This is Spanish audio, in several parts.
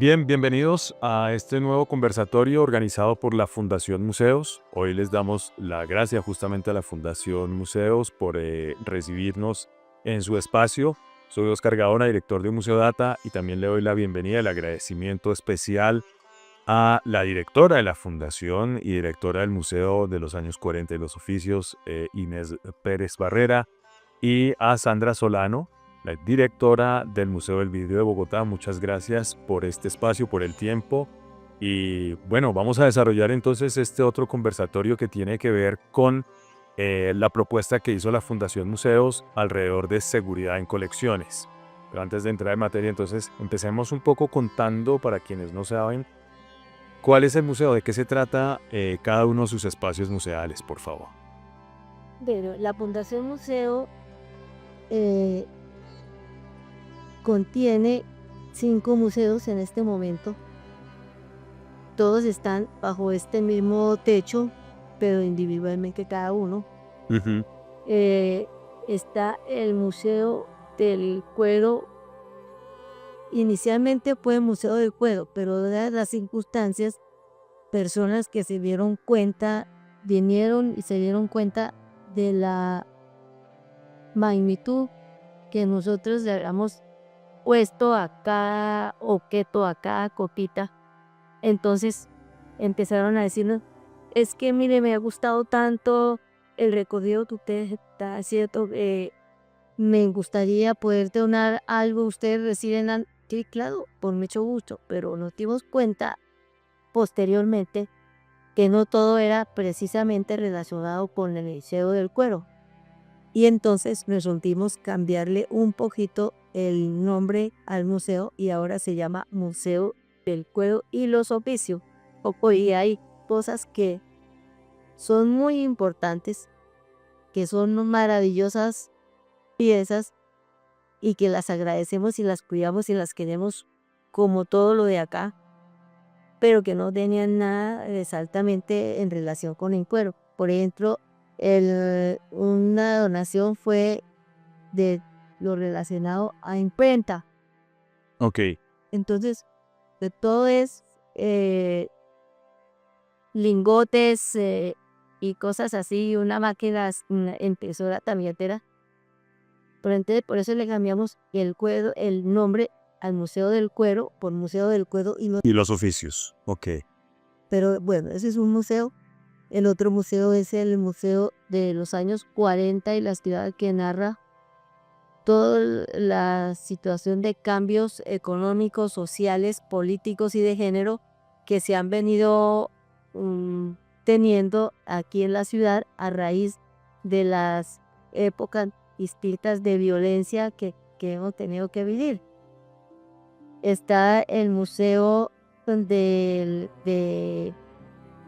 Bien, bienvenidos a este nuevo conversatorio organizado por la Fundación Museos. Hoy les damos la gracia justamente a la Fundación Museos por recibirnos en su espacio. Soy Oscar Gaona, director de Museo Data, y también le doy la bienvenida y el agradecimiento especial a la directora de la Fundación y directora del Museo de los Años 40 y los Oficios, Inés Pérez Barrera, y a Sandra Solano, la directora del Museo del Vidrio de Bogotá. Muchas gracias por este espacio, por el tiempo. Y bueno, vamos a desarrollar entonces este otro conversatorio que tiene que ver con la propuesta que hizo la Fundación Museos alrededor de seguridad en colecciones. Pero antes de entrar en materia, entonces empecemos un poco contando, para quienes no saben, cuál es el museo, de qué se trata cada uno de sus espacios museales, por favor. Bueno, la Fundación Museo eh, contiene 5 museos en este momento. Todos están bajo este mismo techo, pero individualmente cada uno. Ujú. Eh, Está el Museo del Cuero. Inicialmente fue el Museo del Cuero, pero dadas las circunstancias, personas que se dieron cuenta, vinieron y se dieron cuenta de la magnitud que nosotros le habíamos puesto a cada objeto, a cada copita. Entonces empezaron a decirnos, es que mire, me ha gustado tanto el recorrido que usted está haciendo, me gustaría poder donar algo, ustedes reciben, sí, claro, por mucho gusto, pero nos dimos cuenta posteriormente que no todo era precisamente relacionado con el Museo del Cuero. Y entonces resolvimos cambiarle un poquito el nombre al museo y ahora se llama Museo del Cuero y los Oficios. Y hay cosas que son muy importantes, que son maravillosas piezas y que las agradecemos y las cuidamos y las queremos como todo lo de acá, pero que no tenían nada exactamente en relación con el cuero. Por ejemplo, una donación fue de lo relacionado a imprenta. Ok. Entonces, de todo es lingotes y cosas así, una máquina, una impresora también. Pero entonces por eso le cambiamos el cuero, el nombre al Museo del Cuero por Museo del Cuero y Y los oficios. Ok. pero bueno, ese es un museo. El otro museo es el Museo de los años 40 y la ciudad que narra toda la situación de cambios económicos, sociales, políticos y de género que se han venido teniendo aquí en la ciudad a raíz de las épocas distintas de violencia que hemos tenido que vivir. Está el Museo del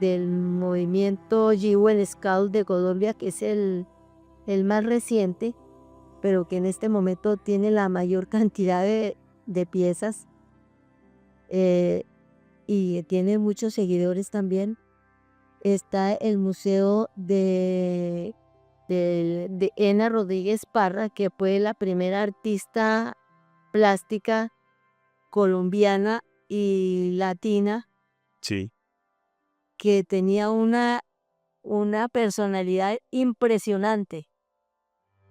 movimiento Jewel Scout de Colombia, que es el más reciente, pero que en este momento tiene la mayor cantidad de piezas eh, y tiene muchos seguidores también. Está el museo de Ena Rodríguez Parra, que fue la primera artista plástica colombiana y latina Sí. que tenía una personalidad impresionante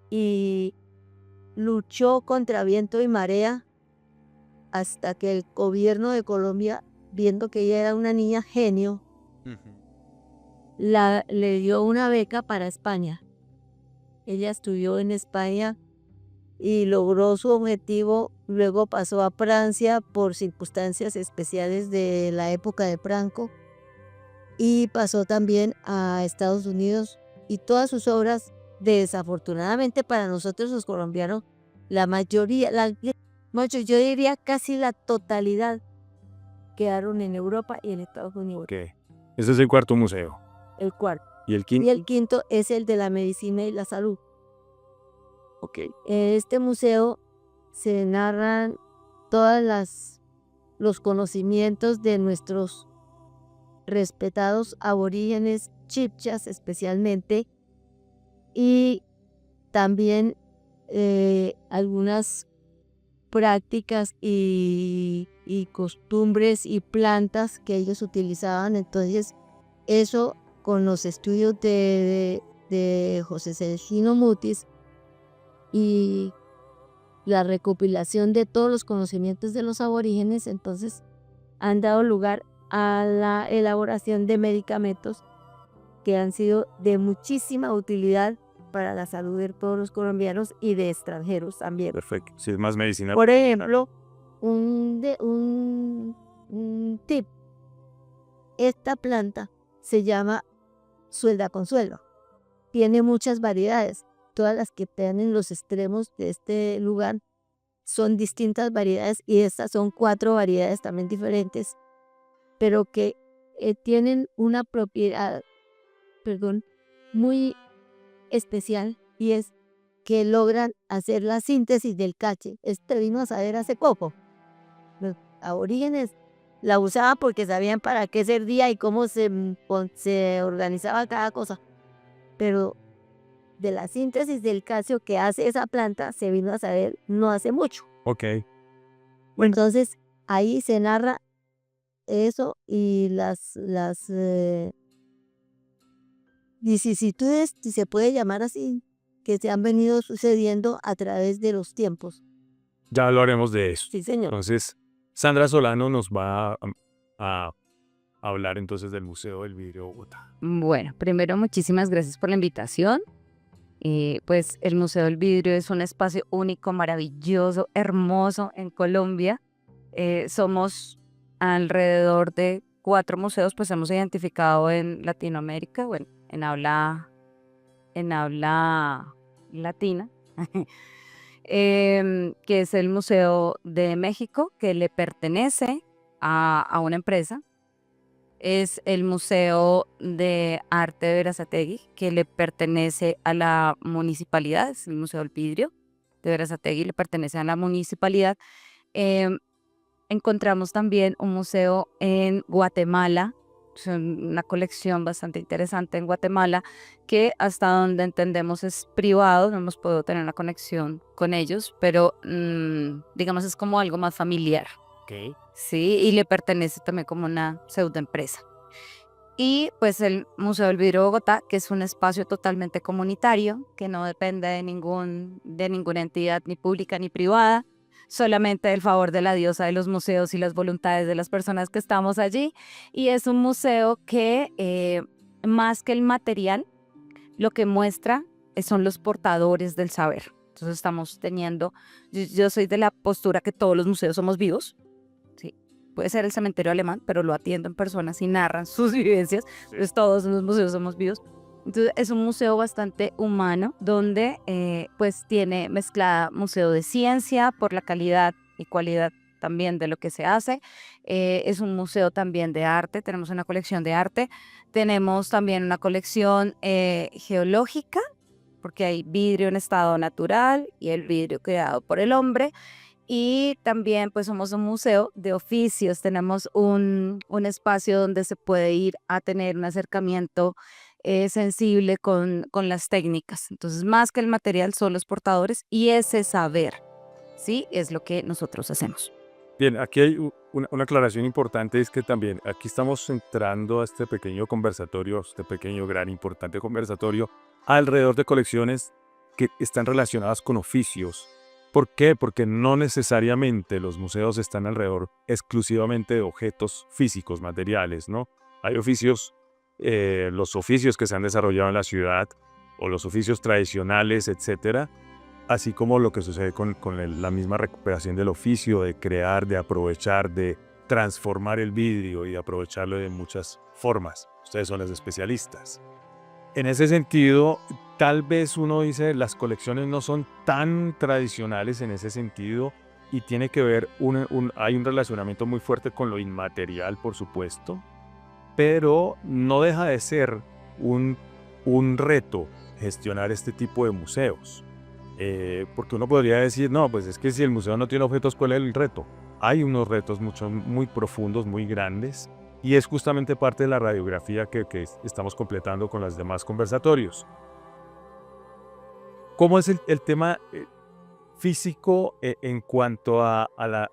y luchó contra viento y marea hasta que el gobierno de Colombia, viendo que ella era una niña genio, le dio una beca para España. Ella estudió en España y logró su objetivo, luego pasó a Francia por circunstancias especiales de la época de Franco y pasó también a Estados Unidos y todas sus obras, desafortunadamente para nosotros los colombianos, la mayoría, yo diría casi la totalidad quedaron en Europa y en Estados Unidos. Ok. Ese es el cuarto museo. El cuarto. ¿Y el Y quinto? el quinto es el de la medicina y la salud. Ok. En este museo se narran todas los conocimientos de nuestros respetados aborígenes chipchas especialmente y también algunas prácticas y y costumbres y plantas que ellos utilizaban. Entonces, eso con los estudios de José Celestino Mutis y la recopilación de todos los conocimientos de los aborígenes, entonces han dado lugar a la elaboración de medicamentos que han sido de muchísima utilidad para la salud de todos los colombianos y de extranjeros también. Perfecto. Si es más medicinal. Por ejemplo, un tip, esta planta se llama suelda consuelo. Tiene muchas variedades, todas las que están en los extremos de este lugar son distintas variedades y estas son 4 variedades también diferentes, pero que tienen una propiedad, muy especial, y es que logran hacer la síntesis del cache. Este vino a saber hace poco. Los aborígenes la usaban porque sabían para qué servía y cómo se organizaba cada cosa. Pero de la síntesis del calcio que hace esa planta se vino a saber no hace mucho. Ok. Entonces ahí se narra eso y las vicisitudes, si se puede llamar así, que se han venido sucediendo a través de los tiempos. Ya hablaremos de eso. Sí, señor. Entonces, Sandra Solano nos va a hablar entonces del Museo del Vidrio de Bogotá. Bueno, primero muchísimas gracias por la invitación. Pues el Museo del Vidrio es un espacio único, maravilloso, hermoso en Colombia. Somos alrededor de 4 museos, pues hemos identificado en Latinoamérica, bueno, en habla latina, que es el Museo de México, que le pertenece a una empresa. Es el Museo de Arte de Berazategui, que le pertenece a la municipalidad, es el Museo del Vidrio de Berazategui, le pertenece a la municipalidad. Encontramos también un museo en Guatemala, una colección bastante interesante en Guatemala, que hasta donde entendemos es privado, no hemos podido tener una conexión con ellos, pero digamos es como algo más familiar. Ok. Sí, y le pertenece también como una pseudoempresa. Y pues el Museo del Vidrio de Bogotá, que es un espacio totalmente comunitario, que no depende de ninguna entidad ni pública ni privada, solamente del favor de la diosa de los museos y las voluntades de las personas que estamos allí. Y es un museo que, más que el material, lo que muestra son los portadores del saber. Entonces estamos teniendo, yo soy de la postura que todos los museos somos vivos. Puede ser el cementerio alemán, pero lo atiendo en personas y narran sus vivencias. Pues todos los museos somos vivos. Entonces es un museo bastante humano donde pues tiene mezclada museo de ciencia por la calidad y cualidad también de lo que se hace. Es un museo también de arte, tenemos una colección de arte. Tenemos también una colección geológica, porque hay vidrio en estado natural y el vidrio creado por el hombre. Y también pues somos un museo de oficios, tenemos un espacio donde se puede ir a tener un acercamiento sensible con las técnicas. Entonces, más que el material son los portadores y ese saber, ¿sí? Es lo que nosotros hacemos. Bien, aquí hay una aclaración importante, es que también aquí estamos entrando a este pequeño conversatorio, este pequeño, gran, importante conversatorio alrededor de colecciones que están relacionadas con oficios. ¿Por qué? Porque no necesariamente los museos están alrededor exclusivamente de objetos físicos, materiales, ¿no? Hay oficios, los oficios que se han desarrollado en la ciudad o los oficios tradicionales, etcétera, así como lo que sucede con la misma recuperación del oficio, de crear, de aprovechar, de transformar el vidrio y de aprovecharlo de muchas formas. Ustedes son los especialistas. En ese sentido, tal vez uno dice, las colecciones no son tan tradicionales en ese sentido y tiene que ver, hay un relacionamiento muy fuerte con lo inmaterial, por supuesto, pero no deja de ser un reto gestionar este tipo de museos. Porque uno podría decir, no, pues es que si el museo no tiene objetos, ¿cuál es el reto? Hay unos retos muy profundos, muy grandes, y es justamente parte de la radiografía que estamos completando con los demás conversatorios. ¿Cómo es el tema físico en cuanto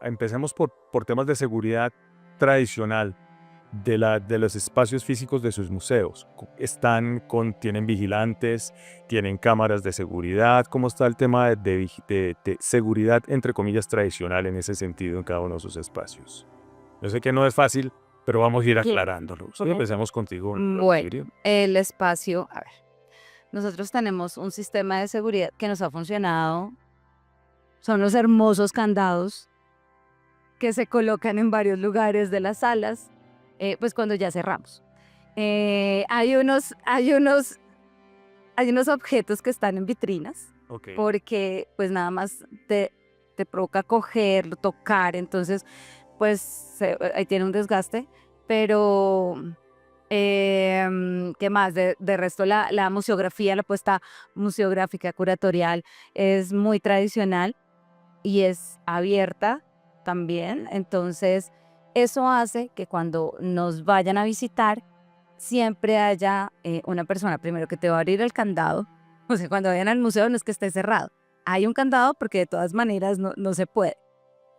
empecemos por temas de seguridad tradicional de los espacios físicos de sus museos. ¿Tienen vigilantes, tienen cámaras de seguridad? ¿Cómo está el tema de seguridad, entre comillas, tradicional en ese sentido en cada uno de sus espacios? Yo sé que no es fácil, pero vamos a ir Sí. aclarándolo. Empecemos contigo. Bueno, Sirio. el espacio, a ver, nosotros tenemos un sistema de seguridad que nos ha funcionado. Son los hermosos candados que se colocan en varios lugares de las salas, pues cuando ya cerramos. Hay unos objetos que están en vitrinas, Ok. porque pues nada más te provoca cogerlo, tocar, entonces pues ahí tiene un desgaste, pero ¿qué más? De resto la museografía, la puesta museográfica curatorial es muy tradicional y es abierta también, entonces eso hace que cuando nos vayan a visitar siempre haya una persona primero que te va a abrir el candado. O sea, cuando vayan al museo no es que esté cerrado, hay un candado porque de todas maneras no se puede.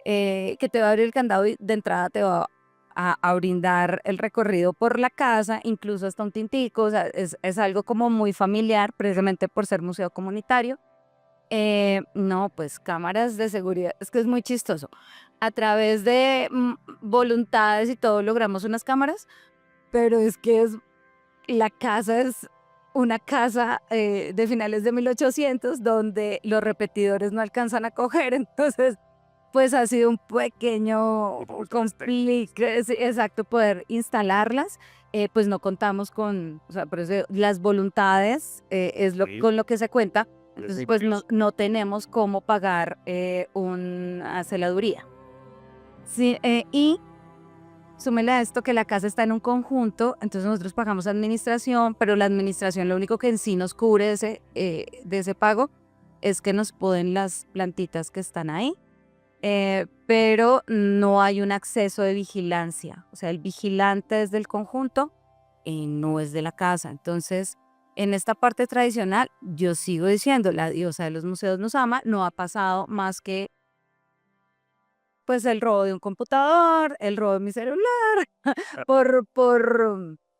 Que te va a abrir el candado y de entrada te va a brindar el recorrido por la casa, incluso hasta un tintico. O sea, es algo como muy familiar, precisamente por ser museo comunitario. No, pues cámaras de seguridad, es que es muy chistoso. A través de voluntades y todo logramos unas cámaras, pero es que la casa es una casa de finales de 1800 donde los repetidores no alcanzan a coger, entonces pues ha sido un pequeño complique, exacto, poder instalarlas. Pues no contamos con, o sea, por eso las voluntades es Sí. con lo que se cuenta, entonces Sí, pues pues. no tenemos cómo pagar una celaduría. Sí, y súmele a esto que la casa está en un conjunto, entonces nosotros pagamos administración, pero la administración lo único que en sí nos cubre de ese pago es que nos poden las plantitas que están ahí, pero no hay un acceso de vigilancia, o sea, el vigilante es del conjunto y no es de la casa. Entonces, en esta parte tradicional, yo sigo diciendo, la diosa de los museos nos ama, no ha pasado más que pues el robo de un computador, el robo de mi celular,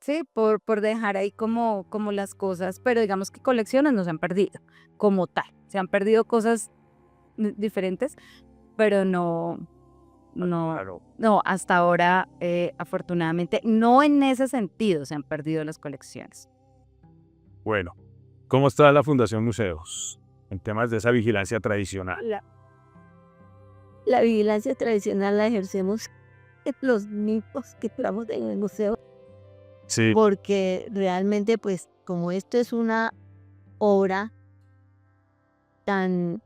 sí, por dejar ahí como las cosas, pero digamos que colecciones no se han perdido como tal. Se han perdido cosas diferentes, pero Claro. no, hasta ahora, afortunadamente, no en ese sentido se han perdido las colecciones. Bueno, ¿cómo está la Fundación Museos en temas de esa vigilancia tradicional? La vigilancia tradicional la ejercemos los mismos que estamos en el museo, Sí. porque realmente, pues, como esto es una obra tan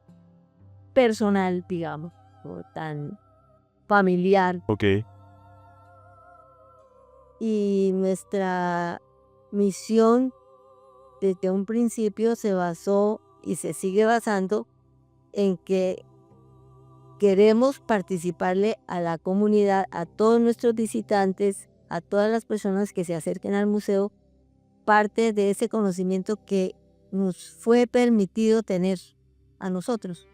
personal, digamos, o tan familiar, Ok. y nuestra misión desde un principio se basó y se sigue basando en que queremos participarle a la comunidad, a todos nuestros visitantes, a todas las personas que se acerquen al museo, parte de ese conocimiento que nos fue permitido tener a nosotros.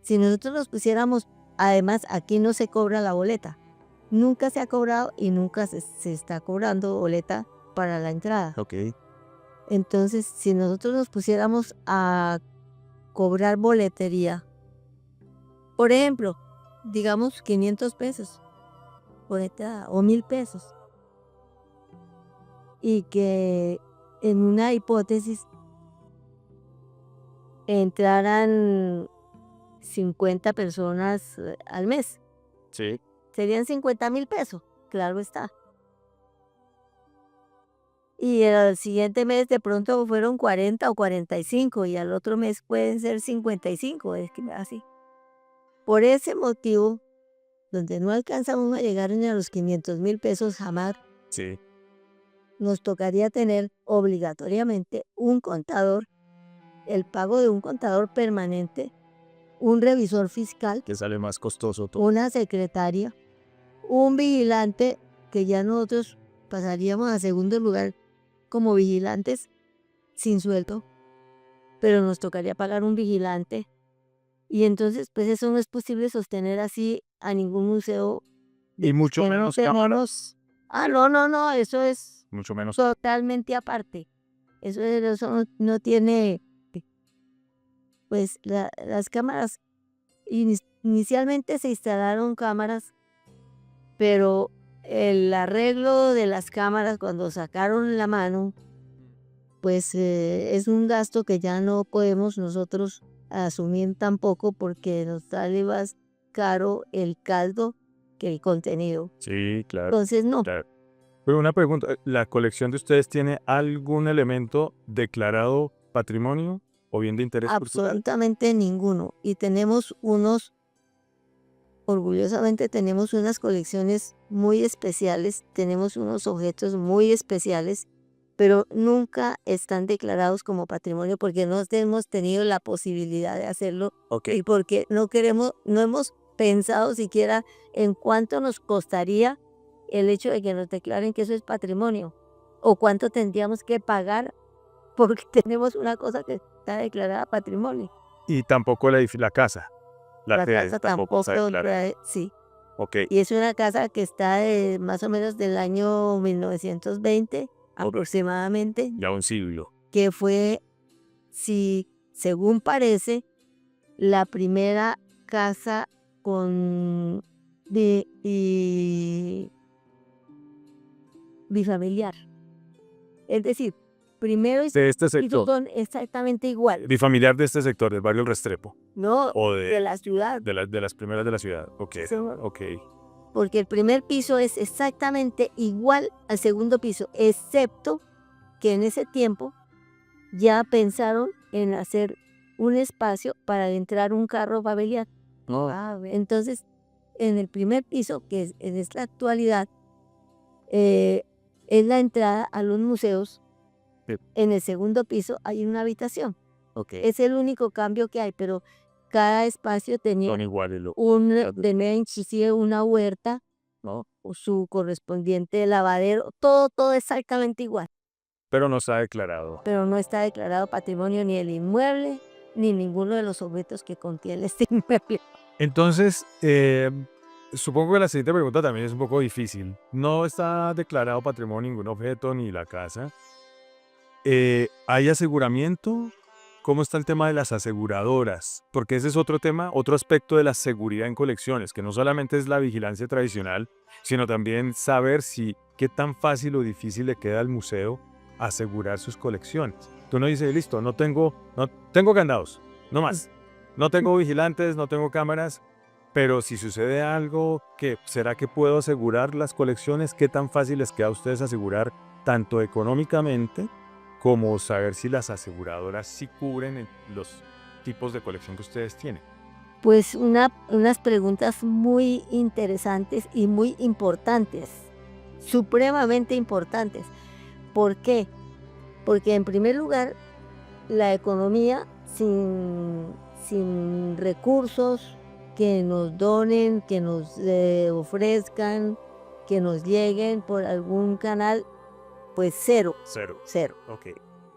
Si nosotros nos pusiéramos, además aquí no se cobra la boleta, nunca se ha cobrado y nunca se está cobrando boleta para la entrada. Ok. Entonces, si nosotros nos pusiéramos a cobrar boletería, por ejemplo, digamos 500 pesos por entrada o 1000 pesos, y que en una hipótesis entraran 50 personas al mes, Sí. serían 50.000 pesos, claro está. Y el siguiente mes de pronto fueron 40 o 45 y al otro mes pueden ser 55, es que así. Por ese motivo, donde no alcanza uno a llegar ni a los 500.000 pesos jamás, Sí. nos tocaría tener obligatoriamente un contador, el pago de un contador permanente, un revisor fiscal, Que sale más costoso todo. una secretaria, un vigilante, que ya nosotros pasaríamos a segundo lugar como vigilantes sin sueldo, pero nos tocaría pagar un vigilante, Y entonces, pues eso no es posible sostener así a ningún museo. Y mucho Pero no menos cámaras. tenemos. No, eso es Mucho menos. totalmente aparte. Eso no tiene, pues las cámaras, inicialmente se instalaron cámaras, pero el arreglo de las cámaras cuando sacaron la mano, pues es un gasto que ya no podemos nosotros asumir tampoco porque nos sale más caro el caldo que el contenido. Sí, claro, Entonces, no. claro. Pero una pregunta, ¿la colección de ustedes tiene algún elemento declarado patrimonio o bien de interés cultural? Absolutamente ninguno. Y orgullosamente tenemos unas colecciones muy especiales, tenemos unos objetos muy especiales, pero nunca están declarados como patrimonio porque no hemos tenido la posibilidad de hacerlo Ok. y porque no hemos pensado siquiera en cuánto nos costaría el hecho de que nos declaren que eso es patrimonio o cuánto tendríamos que pagar porque tenemos una cosa que está declarada patrimonio. Y tampoco la casa. La sede casa tampoco está tampoco declarada. sí. Ok. Y es una casa que está más o menos del año 1920 aproximadamente, Ya un siglo. que fue, si, según parece, la primera casa con bifamiliar. Es decir, primero y De este segundo sector. son exactamente igual, Bifamiliar de este sector, del barrio El Restrepo. ¿no? O De la ciudad. de las primeras de la ciudad. Ok. Sí, señor. Ok. Porque el primer piso es exactamente igual al segundo piso, excepto que en ese tiempo ya pensaron en hacer un espacio para entrar un carro familiar. Entonces, en el primer piso, que es en esta actualidad, es la entrada a los museos. Sí. En el segundo piso hay una habitación. Ok. Es el único cambio que hay, pero cada espacio tenía Son iguales. tenía inclusive una huerta, ¿No? o su correspondiente lavadero, todo exactamente igual, Pero no está declarado. pero no está declarado patrimonio ni el inmueble, ni ninguno de los objetos que contiene este inmueble. Entonces, supongo que la siguiente pregunta también es un poco difícil. No está declarado patrimonio ningún objeto ni la casa. ¿Hay aseguramiento? ¿Cómo está el tema de las aseguradoras? Porque ese es otro tema, otro aspecto de la seguridad en colecciones, que no solamente es la vigilancia tradicional, sino también saber qué tan fácil o difícil le queda al museo asegurar sus colecciones. Tú no dices, listo, no tengo candados, no más. No tengo vigilantes, no tengo cámaras, pero si sucede algo, ¿será que puedo asegurar las colecciones? ¿Qué tan fácil les queda a ustedes asegurar tanto económicamente como saber si las aseguradoras sí cubren los tipos de colección que ustedes tienen? Pues unas preguntas muy interesantes y muy importantes, supremamente importantes. ¿Por qué? Porque en primer lugar, la economía sin recursos que nos donen, que nos ofrezcan, que nos lleguen por algún canal, pues cero. Ok.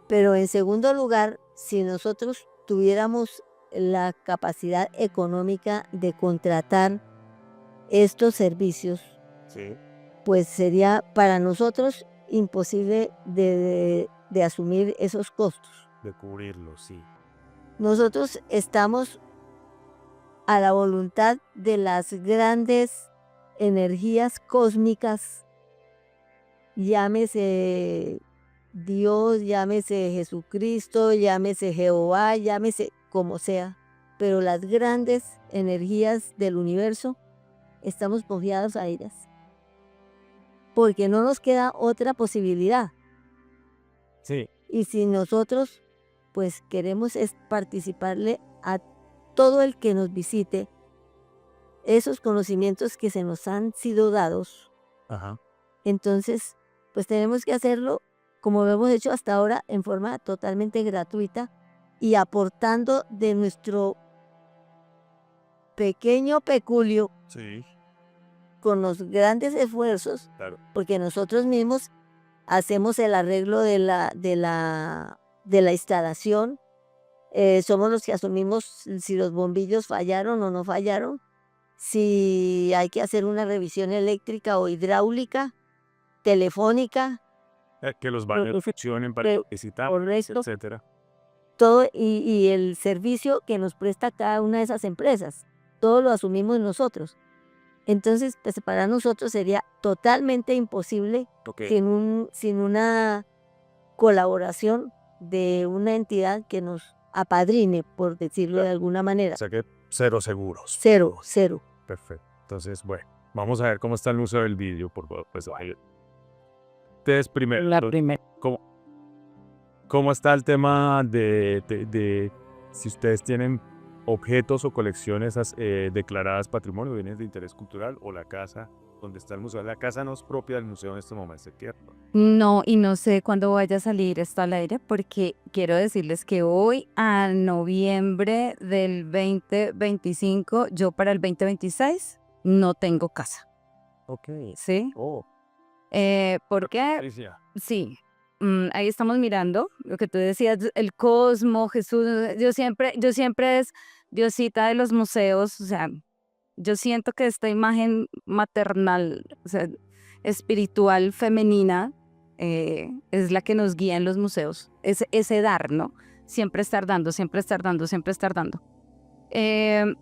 Pero en segundo lugar, si nosotros tuviéramos la capacidad económica de contratar estos servicios, Sí. pues sería para nosotros imposible de asumir esos costos. De cubrirlo, sí. Nosotros estamos a la voluntad de las grandes energías cósmicas, llámese Dios, llámese Jesucristo, llámese Jehová, llámese como sea, pero las grandes energías del universo estamos confiados a ellas, porque no nos queda otra posibilidad. Sí. Y si nosotros pues queremos participarle a todo el que nos visite esos conocimientos que se nos han sido dados, Ajá. entonces pues tenemos que hacerlo como lo hemos hecho hasta ahora en forma totalmente gratuita y aportando de nuestro pequeño peculio Sí. con los grandes esfuerzos, Claro. porque nosotros mismos hacemos el arreglo de la instalación, somos los que asumimos si los bombillos fallaron o no fallaron, si hay que hacer una revisión eléctrica o hidráulica, telefónica, Que los baños funcionen para que- visitar, correcto, etcétera. todo y el servicio que nos presta cada una de esas empresas, todo lo asumimos nosotros. Entonces, pues para nosotros sería totalmente imposible Ok. sin una colaboración de una entidad que nos apadrine, por decirlo de alguna manera. O sea que 0 seguros. Cero, cero. Perfecto. Entonces, bueno, vamos a ver cómo está el Museo del Vidrio, por favor. Pues, ustedes primero. La primera. ¿Cómo está el tema de si ustedes tienen objetos o colecciones declaradas patrimonio, bienes de interés cultural, o la casa donde está el museo? La casa no es propia del museo en este momento, ¿cierto? No, y no sé cuándo vaya a salir esto al aire, porque quiero decirles que hoy, a noviembre del 2025, yo para el 2026 no tengo casa, Ok. ¿sí? Oh. ¿Por qué? Alicia. Sí, ahí estamos mirando lo que tú decías, el cosmos, Jesús. Yo siempre es Diosita de los museos, o sea, yo siento que esta imagen maternal, o sea, espiritual femenina, es la que nos guía en los museos, ese dar, ¿no? Siempre estar dando, siempre estar dando, siempre estar dando.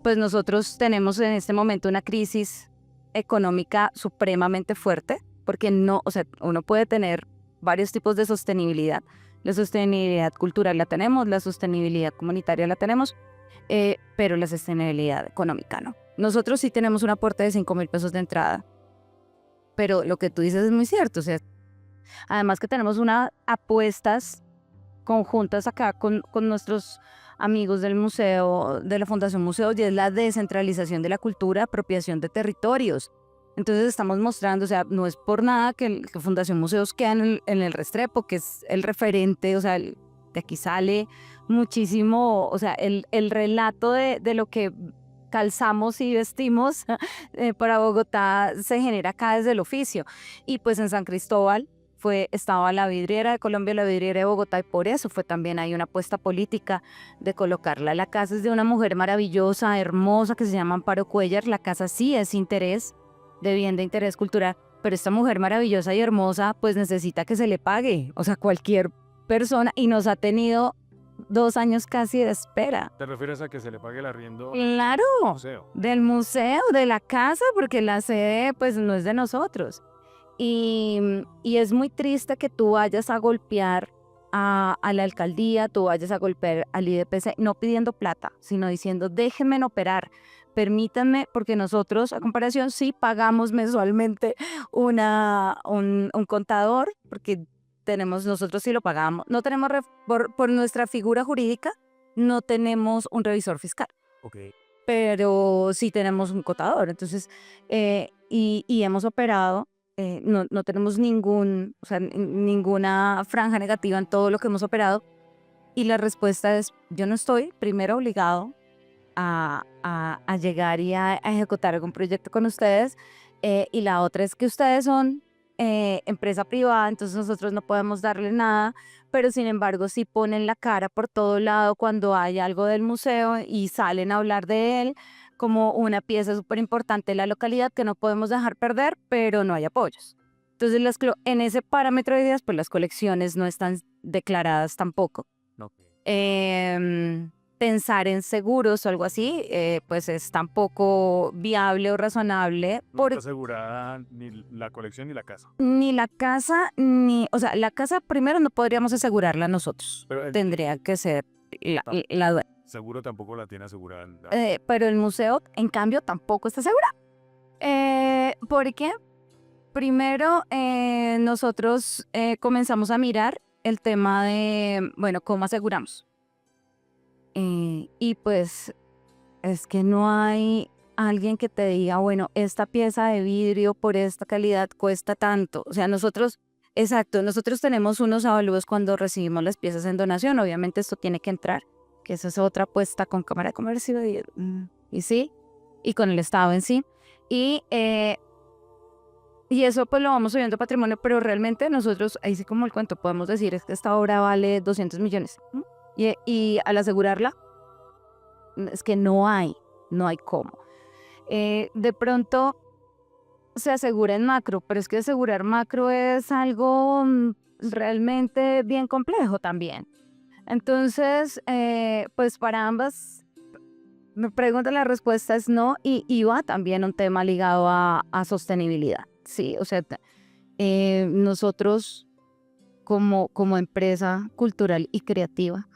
Pues nosotros tenemos en este momento una crisis económica supremamente fuerte, porque no, o sea, uno puede tener varios tipos de sostenibilidad. La sostenibilidad cultural la tenemos, la sostenibilidad comunitaria la tenemos, pero la sostenibilidad económica no. Nosotros sí tenemos un aporte de 5,000 pesos de entrada, pero lo que tú dices es muy cierto, o sea, además que tenemos unas apuestas conjuntas acá con nuestros amigos del museo, de la Fundación Museos, y es la descentralización de la cultura, apropiación de territorios. Entonces estamos mostrando, o sea, no es por nada que Fundación Museos queda en el Restrepo, que es el referente, o sea, de aquí sale muchísimo, o sea, el relato de lo que calzamos y vestimos para Bogotá se genera acá desde el oficio. Y pues en San Cristóbal estaba la vidriera de Colombia, la vidriera de Bogotá, y por eso fue también hay una apuesta política de colocarla. La casa es de una mujer maravillosa, hermosa, que se llama Amparo Cuellar. La casa sí es interés, de bien de interés cultural, pero esta mujer maravillosa y hermosa pues necesita que se le pague, o sea, cualquier persona, y nos ha tenido 2 años casi de espera. ¿Te refieres a que se le pague el arriendo Claro, al museo? del museo, de la casa, porque la sede pues no es de nosotros. Y es muy triste que tú vayas a golpear a la alcaldía, tú vayas a golpear al IDPC, no pidiendo plata, sino diciendo, déjenme operar, permítanme, porque nosotros, a comparación, sí pagamos mensualmente un contador, porque nosotros sí lo pagamos. No tenemos, por nuestra figura jurídica, no tenemos un revisor fiscal, Ok. pero sí tenemos un contador. Entonces, y hemos operado, no tenemos o sea, ninguna franja negativa en todo lo que hemos operado. Y la respuesta es, yo no estoy primero obligado a llegar y a ejecutar algún proyecto con ustedes. Y la otra es que ustedes son empresa privada, entonces nosotros no podemos darle nada, pero sin embargo sí ponen la cara por todo lado cuando hay algo del museo y salen a hablar de él como una pieza súper importante de la localidad que no podemos dejar perder, pero no hay apoyos. Entonces en ese parámetro de ideas, pues las colecciones no están declaradas tampoco. Ok. Pensar en seguros o algo así, pues es tampoco viable o razonable, No está porque asegurada ni la colección ni la casa. ni la casa, o sea, la casa primero no podríamos asegurarla nosotros, Pero tendría que ser la, Ah. la dueña. seguro tampoco la tiene asegurada. Pero el museo, en cambio, tampoco está segura. Porque primero nosotros comenzamos a mirar el tema de, bueno, ¿cómo aseguramos? Y pues es que no hay alguien que te diga, bueno, esta pieza de vidrio por esta calidad cuesta tanto. O sea, nosotros tenemos unos avalúos cuando recibimos las piezas en donación. Obviamente esto tiene que entrar, que eso es otra apuesta con Cámara de Comercio y sí, y con el Estado en sí. Y eso pues lo vamos subiendo a patrimonio, pero realmente nosotros, ahí sí como el cuento, podemos decir es que esta obra vale 200 millones. Y al asegurarla, es que no hay cómo. De pronto se asegura en macro, pero es que asegurar macro es algo realmente bien complejo también. Entonces, pues para ambas me pregunta, la respuesta es no, y va también un tema ligado a sostenibilidad, ¿sí? O sea, nosotros como empresa cultural y creativa,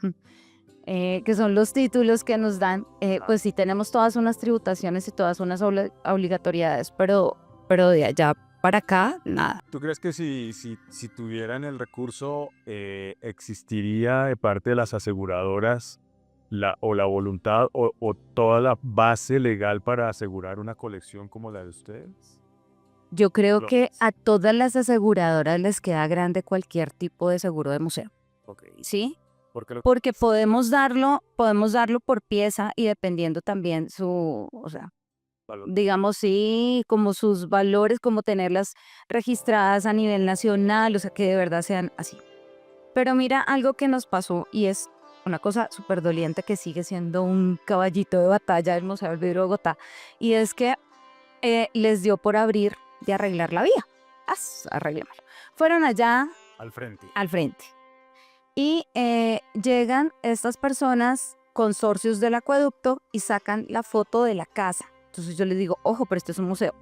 que son los títulos que nos dan, pues sí tenemos todas unas tributaciones y todas unas obligatoriedades, pero de allá para acá, nada. ¿Tú crees que si tuvieran el recurso, existiría de parte de las aseguradoras la voluntad o toda la base legal para asegurar una colección como la de ustedes? Yo creo Lo- que a todas las aseguradoras les queda grande cualquier tipo de seguro de museo, Ok. ¿sí? Porque Porque podemos darlo por pieza y dependiendo también o sea, digamos, sí, como sus valores, como tenerlas registradas a nivel nacional, o sea, que de verdad sean así. Pero mira, algo que nos pasó y es una cosa súper doliente que sigue siendo un caballito de batalla del Museo del Vidrio de Bogotá, y es que les dio por abrir y arreglar la vía. Arreglémoslo. Fueron allá al frente. al frente y llegan estas personas, consorcios del acueducto, y sacan la foto de la casa. Entonces yo les digo, ojo, pero esto es un museo.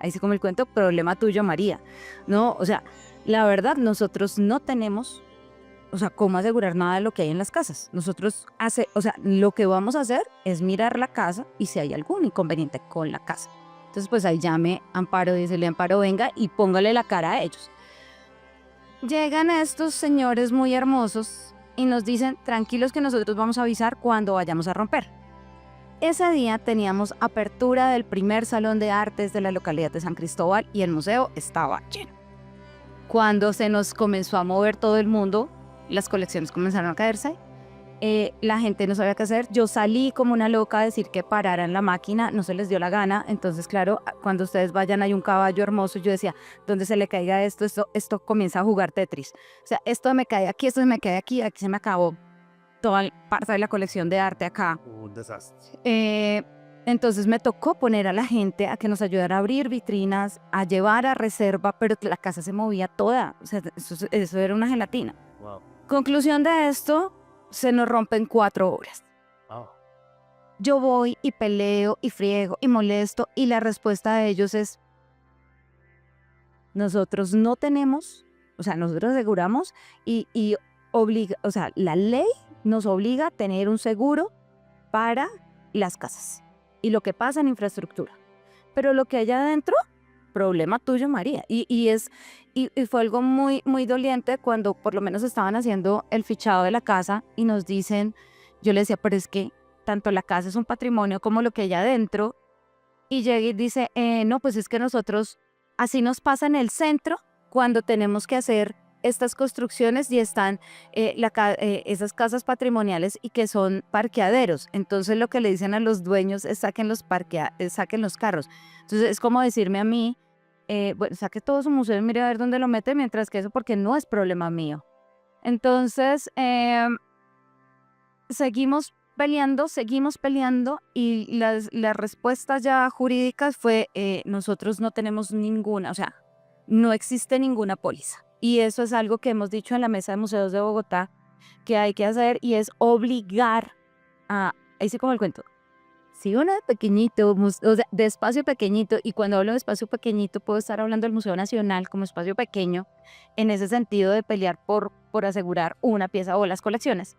Ahí sí como el cuento, problema tuyo, María. No, o sea, la verdad, nosotros no tenemos, o sea, cómo asegurar nada de lo que hay en las casas. Nosotros o sea, lo que vamos a hacer es mirar la casa y si hay algún inconveniente con la casa. Entonces, pues ahí llame Amparo, dícele Amparo, venga y póngale la cara a ellos. Llegan estos señores muy hermosos y nos dicen, tranquilos que nosotros vamos a avisar cuando vayamos a romper. Ese día teníamos apertura del primer salón de artes de la localidad de San Cristóbal y el museo estaba lleno. Cuando se nos comenzó a mover todo el mundo, las colecciones comenzaron a caerse, la gente no sabía qué hacer. Yo salí como una loca a decir que pararan la máquina, no se les dio la gana. Entonces, claro, cuando ustedes vayan hay un caballo hermoso, yo decía, donde se le caiga esto comienza a jugar Tetris. O sea, esto me cae aquí, esto se me cae aquí, aquí se me acabó toda parte de la colección de arte acá. Un desastre. Entonces me tocó poner a la gente a que nos ayudara a abrir vitrinas, a llevar a reserva, pero la casa se movía toda. O sea, eso era una gelatina. Wow. Conclusión de esto, se nos rompen 4 obras. Wow. Yo voy y peleo y friego y molesto y la respuesta de ellos es, nosotros no tenemos, o sea, nosotros aseguramos y o sea, la ley nos obliga a tener un seguro para las casas y lo que pasa en infraestructura. Pero lo que hay adentro, problema tuyo, María. Y fue algo muy, muy doliente cuando por lo menos estaban haciendo el fichado de la casa y nos dicen, yo les decía, pero es que tanto la casa es un patrimonio como lo que hay adentro. Y llega y dice, no, pues es que nosotros, así nos pasa en el centro cuando tenemos que hacer estas construcciones y están esas casas patrimoniales y que son parqueaderos. Entonces lo que le dicen a los dueños es saquen los carros. Entonces es como decirme a mí, bueno, saque todo su museo y mire a ver dónde lo mete, mientras que eso porque no es problema mío. Entonces seguimos peleando y las respuestas ya jurídicas fue, nosotros no tenemos ninguna, o sea, no existe ninguna póliza. Y eso es algo que hemos dicho en la Mesa de Museos de Bogotá que hay que hacer y es obligar ahí sí como el cuento, si uno de pequeñito, o sea, de espacio pequeñito, y cuando hablo de espacio pequeñito puedo estar hablando del Museo Nacional como espacio pequeño, en ese sentido de pelear por asegurar una pieza o las colecciones.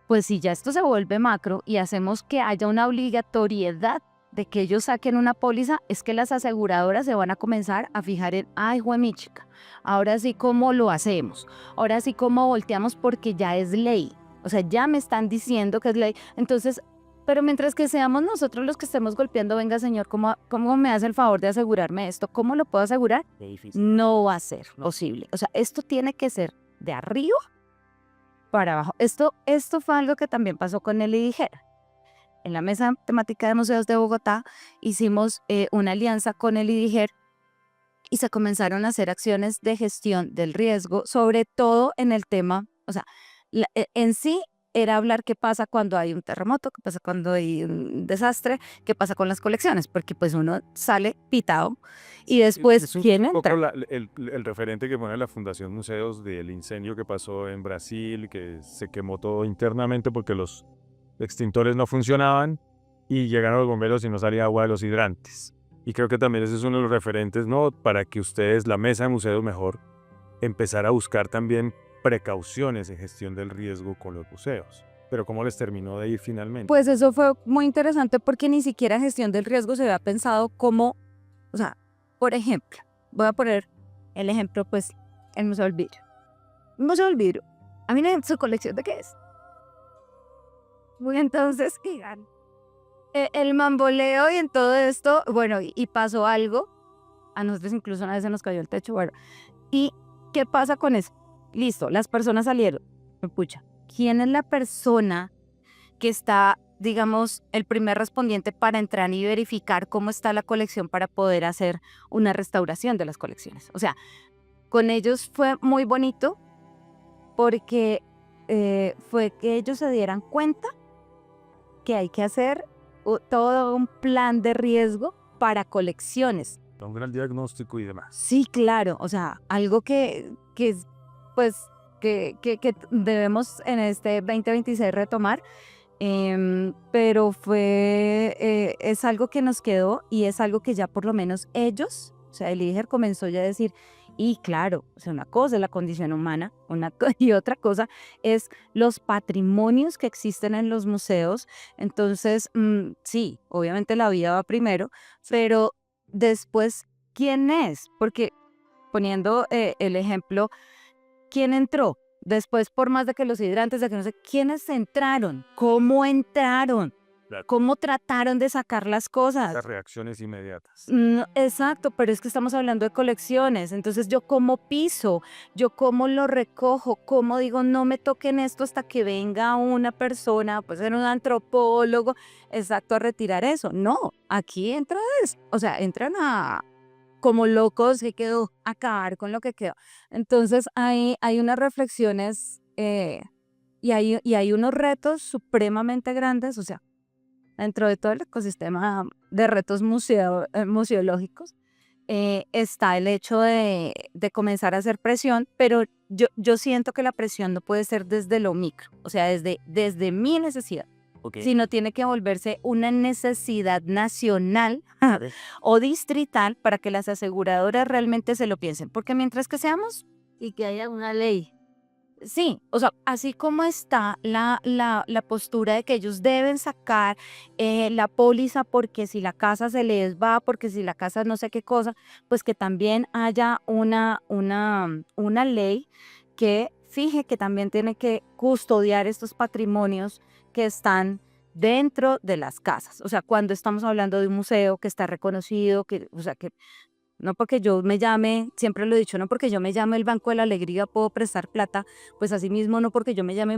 Pues si ya esto se vuelve macro y hacemos que haya una obligatoriedad de que ellos saquen una póliza, es que las aseguradoras se van a comenzar a fijar en, ay, juemichica, ahora sí cómo lo hacemos, ahora sí cómo volteamos porque ya es ley, o sea, ya me están diciendo que es ley, entonces, pero mientras que seamos nosotros los que estemos golpeando, venga señor, ¿cómo me hace el favor de asegurarme esto? ¿Cómo lo puedo asegurar? Qué difícil. No va a ser posible, o sea, esto tiene que ser de arriba para abajo. Esto fue algo que también pasó con el IDIGER. En la Mesa Temática de Museos de Bogotá hicimos una alianza con el IDIGER y se comenzaron a hacer acciones de gestión del riesgo, sobre todo en el tema, o sea, en sí era hablar qué pasa cuando hay un terremoto, qué pasa cuando hay un desastre, qué pasa con las colecciones, porque pues uno sale pitado y después, Es un ¿quién poco entra? el referente que pone la Fundación Museos del incendio que pasó en Brasil, que se quemó todo internamente porque los extintores no funcionaban y llegaron los bomberos y no salía agua de los hidrantes. Y creo que también ese es uno de los referentes, ¿no? Para que ustedes, la mesa de museos mejor, empezar a buscar también precauciones en gestión del riesgo con los museos. Pero ¿cómo les terminó de ir finalmente? Pues eso fue muy interesante porque ni siquiera en gestión del riesgo se había pensado cómo, o sea, por ejemplo, voy a poner el ejemplo, pues, el Museo del Vidrio. El Museo del Vidrio, a mí no su colección de qué es. Muy entonces, digan, el mamboleo y en todo esto, bueno, y pasó algo, a nosotros incluso una vez se nos cayó el techo, bueno, ¿y qué pasa con eso? Listo, las personas salieron, pucha, ¿quién es la persona que está, digamos, el primer respondiente para entrar y verificar cómo está la colección para poder hacer una restauración de las colecciones? O sea, con ellos fue muy bonito porque fue que ellos se dieran cuenta que hay que hacer todo un plan de riesgo para colecciones. Un gran diagnóstico y demás. Sí, claro, o sea, algo pues, que debemos en este 2026 retomar, pero es algo que nos quedó y es algo que ya por lo menos ellos, o sea, el IGER comenzó ya a decir, y claro, o sea, una cosa es la condición humana, y otra cosa es los patrimonios que existen en los museos. Entonces, sí, obviamente la vida va primero, pero después, ¿quién es? Porque poniendo el ejemplo, ¿quién entró? Después, por más de que los hidrantes, de que no sé, ¿quiénes entraron? ¿Cómo entraron? Claro. ¿Cómo trataron de sacar las Las cosas? reacciones inmediatas. No, exacto, pero es que estamos hablando de colecciones, entonces yo cómo piso, yo cómo lo recojo, cómo digo no me toquen esto hasta que venga una persona, pues ser un antropólogo, exacto, a retirar eso. No, aquí entra, o sea, entran a como locos que quedó, acabar con lo que quedó. Entonces hay unas reflexiones y hay unos retos supremamente grandes, o sea, dentro de todo el ecosistema de retos museológicos, está el hecho de comenzar a hacer presión, pero yo siento que la presión no puede ser desde lo micro, o sea, desde mi necesidad, Ok. sino tiene que volverse una necesidad nacional o distrital para que las aseguradoras realmente se lo piensen, porque mientras que seamos. Y que haya una ley. Sí, o sea, así como está la postura de que ellos deben sacar la póliza porque si la casa se les va, porque si la casa no sé qué cosa, pues que también haya una ley que fije que también tiene que custodiar estos patrimonios que están dentro de las casas. O sea, cuando estamos hablando de un museo que está reconocido, o sea, que no porque yo me llame, siempre lo he dicho, no porque yo me llame el Banco de la Alegría puedo prestar plata, pues asimismo no porque yo me llame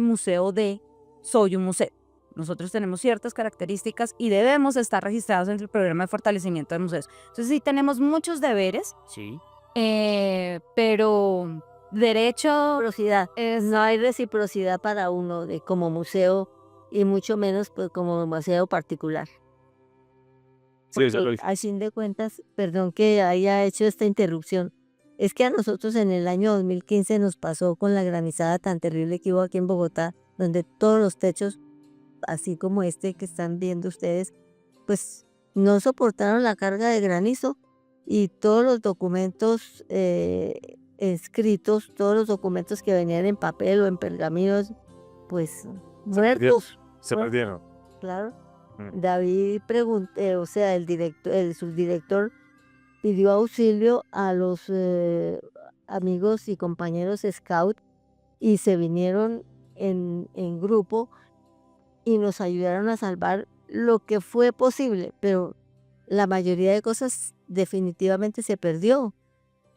soy un museo. Nosotros tenemos ciertas características y debemos estar registrados en el programa de fortalecimiento de museos. Entonces sí tenemos muchos deberes, Sí. pero derecho Reciprocidad. es. No hay reciprocidad para uno de como museo y mucho menos pues como museo particular. Sí, eso lo Porque a fin de cuentas, perdón que haya hecho esta interrupción, es que a nosotros en el año 2015 nos pasó con la granizada tan terrible que hubo aquí en Bogotá, donde todos los techos, así como este que están viendo ustedes, pues no soportaron la carga de granizo y todos los documentos escritos, todos los documentos que venían en papel o en pergaminos, pues muertos. se Bueno, perdieron. claro. Mm. David preguntó, o sea, el subdirector pidió auxilio a los amigos y compañeros scout y se vinieron en grupo y nos ayudaron a salvar lo que fue posible, pero la mayoría de cosas definitivamente se perdió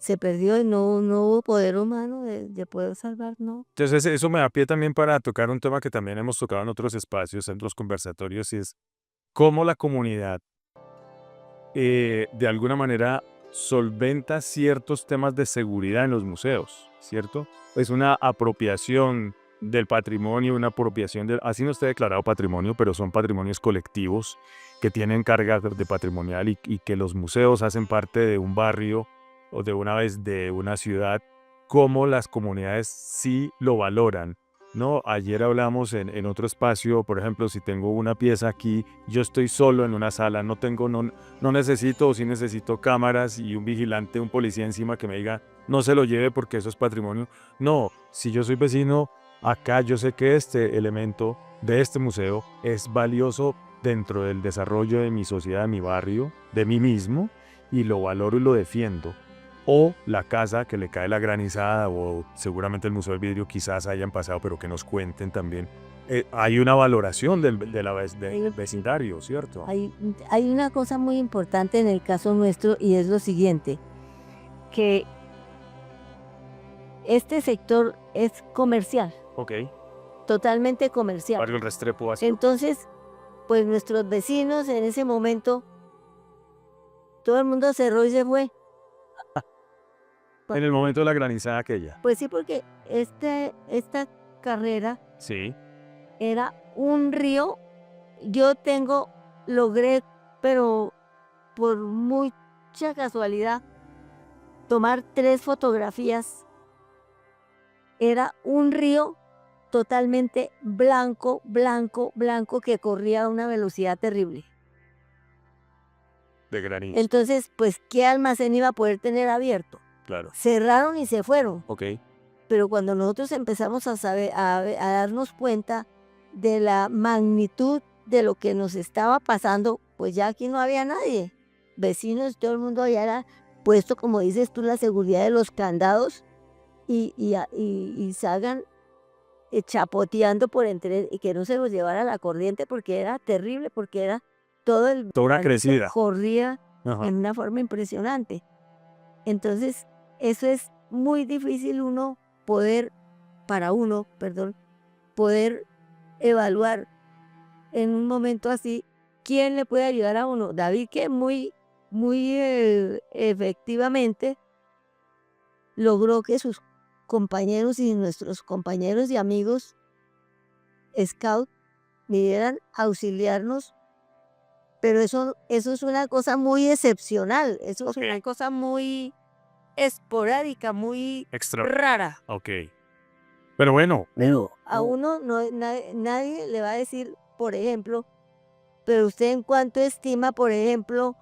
y no hubo poder humano de poder salvar, no. Entonces eso me da pie también para tocar un tema que también hemos tocado en otros espacios, en otros conversatorios, y es cómo la comunidad de alguna manera solventa ciertos temas de seguridad en los museos, ¿cierto? Es una apropiación del patrimonio, una apropiación, así no esté declarado patrimonio, pero son patrimonios colectivos que tienen carga de patrimonial y que los museos hacen parte de un barrio o de una vez de una ciudad, como las comunidades sí lo valoran. No, ayer hablamos en otro espacio, por ejemplo, si tengo una pieza aquí, yo estoy solo en una sala, no necesito o sí necesito cámaras y un vigilante, un policía encima que me diga, no se lo lleve porque eso es patrimonio. No, si yo soy vecino, acá yo sé que este elemento de este museo es valioso dentro del desarrollo de mi sociedad, de mi barrio, de mí mismo, y lo valoro y lo defiendo. O la casa que le cae la granizada, o seguramente el Museo del Vidrio quizás hayan pasado, pero que nos cuenten también. Hay una valoración del vecindario, ¿cierto? Hay una cosa muy importante en el caso nuestro y es lo siguiente, que este sector es comercial, Ok. totalmente comercial. Barrio El Restrepo. Así. Entonces, pues nuestros vecinos en ese momento, todo el mundo cerró y se fue. En el momento de la granizada aquella. Pues sí, porque esta carrera Sí. era un río. Logré, pero por mucha casualidad, tomar 3 fotografías. Era un río totalmente blanco, blanco, blanco, que corría a una velocidad terrible. De granizo. Entonces, pues, ¿qué almacén iba a poder tener abierto? Claro. Cerraron y se fueron. Ok. Pero cuando nosotros empezamos a darnos cuenta de la magnitud de lo que nos estaba pasando, pues ya aquí no había nadie. Vecinos, todo el mundo ya era puesto, como dices tú, la seguridad de los candados y salgan chapoteando por entre, y que no se los llevara la corriente, porque era terrible, porque era toda una crecida. corría Ajá. en una forma impresionante. Entonces, eso es muy difícil poder evaluar en un momento así quién le puede ayudar a uno. David, que muy efectivamente logró que sus compañeros y nuestros compañeros y amigos scout vinieran a auxiliarnos, pero eso es una cosa muy excepcional, eso es una cosa muy esporádica, muy Extra. rara. Ok. Pero bueno. Pero a uno nadie le va a decir, por ejemplo, pero usted en cuánto estima, por ejemplo,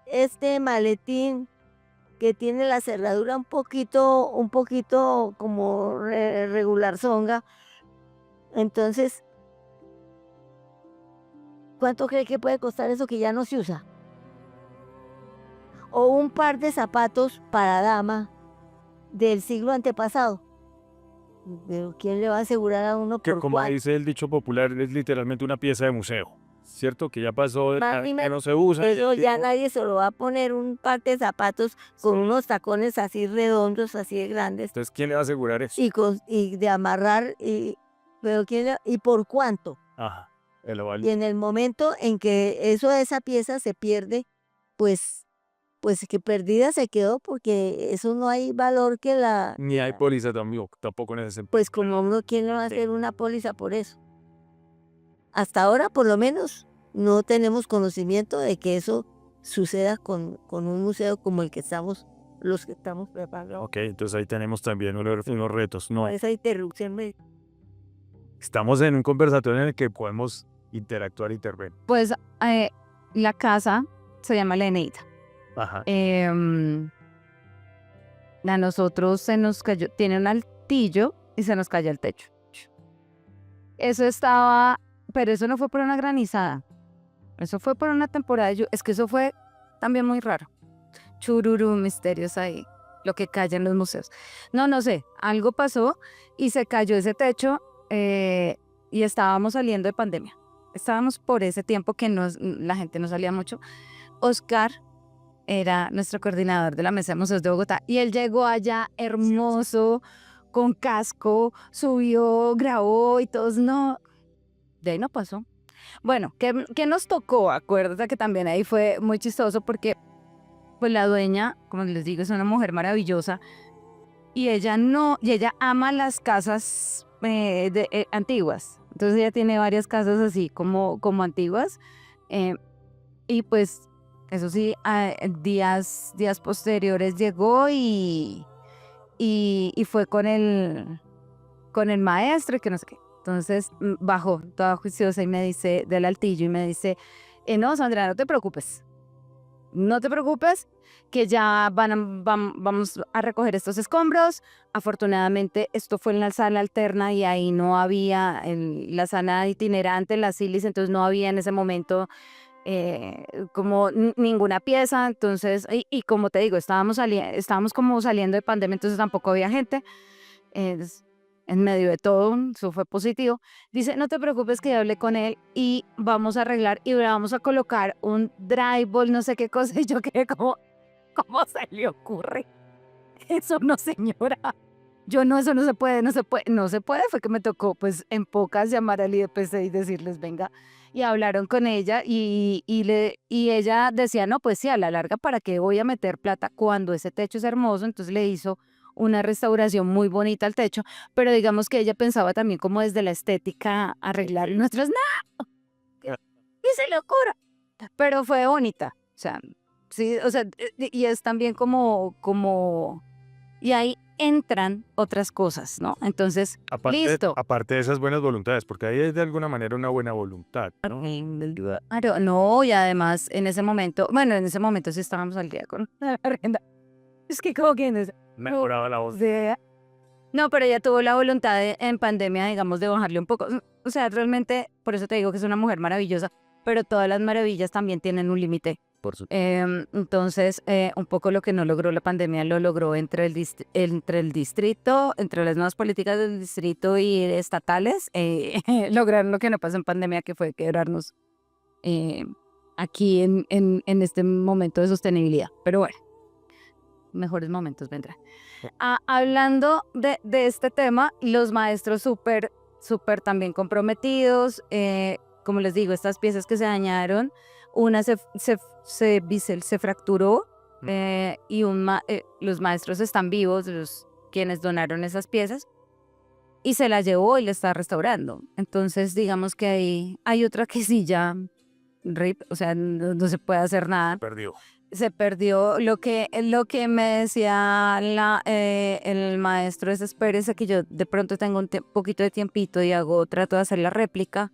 este maletín que tiene la cerradura un poquito como regular zonga. Entonces, ¿cuánto cree que puede costar eso que ya no se usa? O un par de zapatos para dama del siglo antepasado. Pero ¿quién le va a asegurar a uno Que por como cuánto? dice el dicho popular, es literalmente una pieza de museo, ¿cierto? Que ya pasó, Más que no se usa. Eso ya nadie se lo va a poner, un par de zapatos con unos tacones así redondos, así de grandes, Entonces, ¿quién le va a asegurar eso? y de amarrar, pero ¿y por cuánto? Ajá. Y en el momento en que esa pieza se pierde, pues que perdida se quedó, porque eso no hay valor que Ni hay póliza tampoco en ese sentido. pues como uno, ¿quién le va a hacer una póliza por eso? Hasta ahora, por lo menos, no tenemos conocimiento de que eso suceda con un museo como los que estamos preparando. Ok, entonces ahí tenemos también unos retos. No, Esa interrupción estamos en un conversatorio en el que podemos interactuar e intervenir. Pues la casa se llama La Eneida. Ajá. A nosotros se nos cayó, tiene un altillo y se nos cayó el techo. Eso estaba, pero eso no fue por una granizada. Eso fue por una temporada de lluvia. Es que eso fue también muy raro. Chururu, misterios ahí, lo que cae en los museos. No sé, algo pasó y se cayó ese techo y estábamos saliendo de pandemia. Estábamos por ese tiempo que la gente no salía mucho. Oscar era nuestro coordinador de la Mesa de Museos de Bogotá y él llegó allá hermoso, con casco, subió, grabó y todos no. De ahí no pasó. Bueno, ¿qué nos tocó? Acuérdate que también ahí fue muy chistoso porque pues la dueña, como les digo, es una mujer maravillosa y ella no, y ella ama las casas antiguas. Entonces ella tiene varias casas así como antiguas. eh, y pues, eso sí, días posteriores llegó y fue con el maestro y que no sé qué. Entonces bajó toda juiciosa y me dice, del altillo, y me dice, no, Sandra, no te preocupes. No te preocupes, que ya vamos a recoger estos escombros. Afortunadamente, esto fue en la sala alterna y ahí no había la sala itinerante, la Silis, entonces no había en ese momento como ninguna pieza. Entonces, y como te digo, estábamos como saliendo de pandemia, entonces tampoco había gente. Es- en medio de todo, eso fue positivo. Dice, no te preocupes que yo hablé con él y vamos a arreglar y le vamos a colocar un drywall, no sé qué cosa. Y yo quedé como, ¿cómo se le ocurre? Eso no, señora. Yo no, eso no se puede, no se puede, no se puede. Fue que me tocó, pues, en pocas llamar al IDPC y decirles, venga. Y hablaron con ella y ella decía, no, pues sí, a la larga, ¿para qué voy a meter plata cuando ese techo es hermoso? Entonces le hizo una restauración muy bonita al techo, pero digamos que ella pensaba también como desde la estética arreglar nuestras, no, y se le ocurra. Pero fue bonita, o sea, sí, o sea, y es también y ahí entran otras cosas, ¿no? Entonces, listo. Aparte de esas buenas voluntades, porque ahí es de alguna manera una buena voluntad, ¿no? Claro, no, y además en ese momento, bueno, en ese momento sí estábamos al día con la agenda. Es que como que Mejoraba la voz. no, pero ella tuvo la voluntad en pandemia, digamos, de bajarle un poco. O sea, realmente, por eso te digo que es una mujer maravillosa, pero todas las maravillas también tienen un límite. Por su... Entonces, un poco lo que no logró la pandemia lo logró entre el distrito, entre las nuevas políticas del distrito y estatales, lograron lo que no pasó en pandemia, que fue quebrarnos eh, aquí en este momento de sostenibilidad. Pero bueno, mejores momentos vendrán. Hablando de este tema, los maestros súper también comprometidos. Como les digo, estas piezas que se dañaron, una se fracturó y los maestros están vivos, quienes donaron esas piezas, y se la llevó y la está restaurando. Entonces, digamos que hay otra que sí ya, rip, o sea, no se puede hacer nada. Perdió. Se perdió lo que me decía el maestro es, espérese que yo de pronto tengo un poquito de tiempito y trato de hacer la réplica,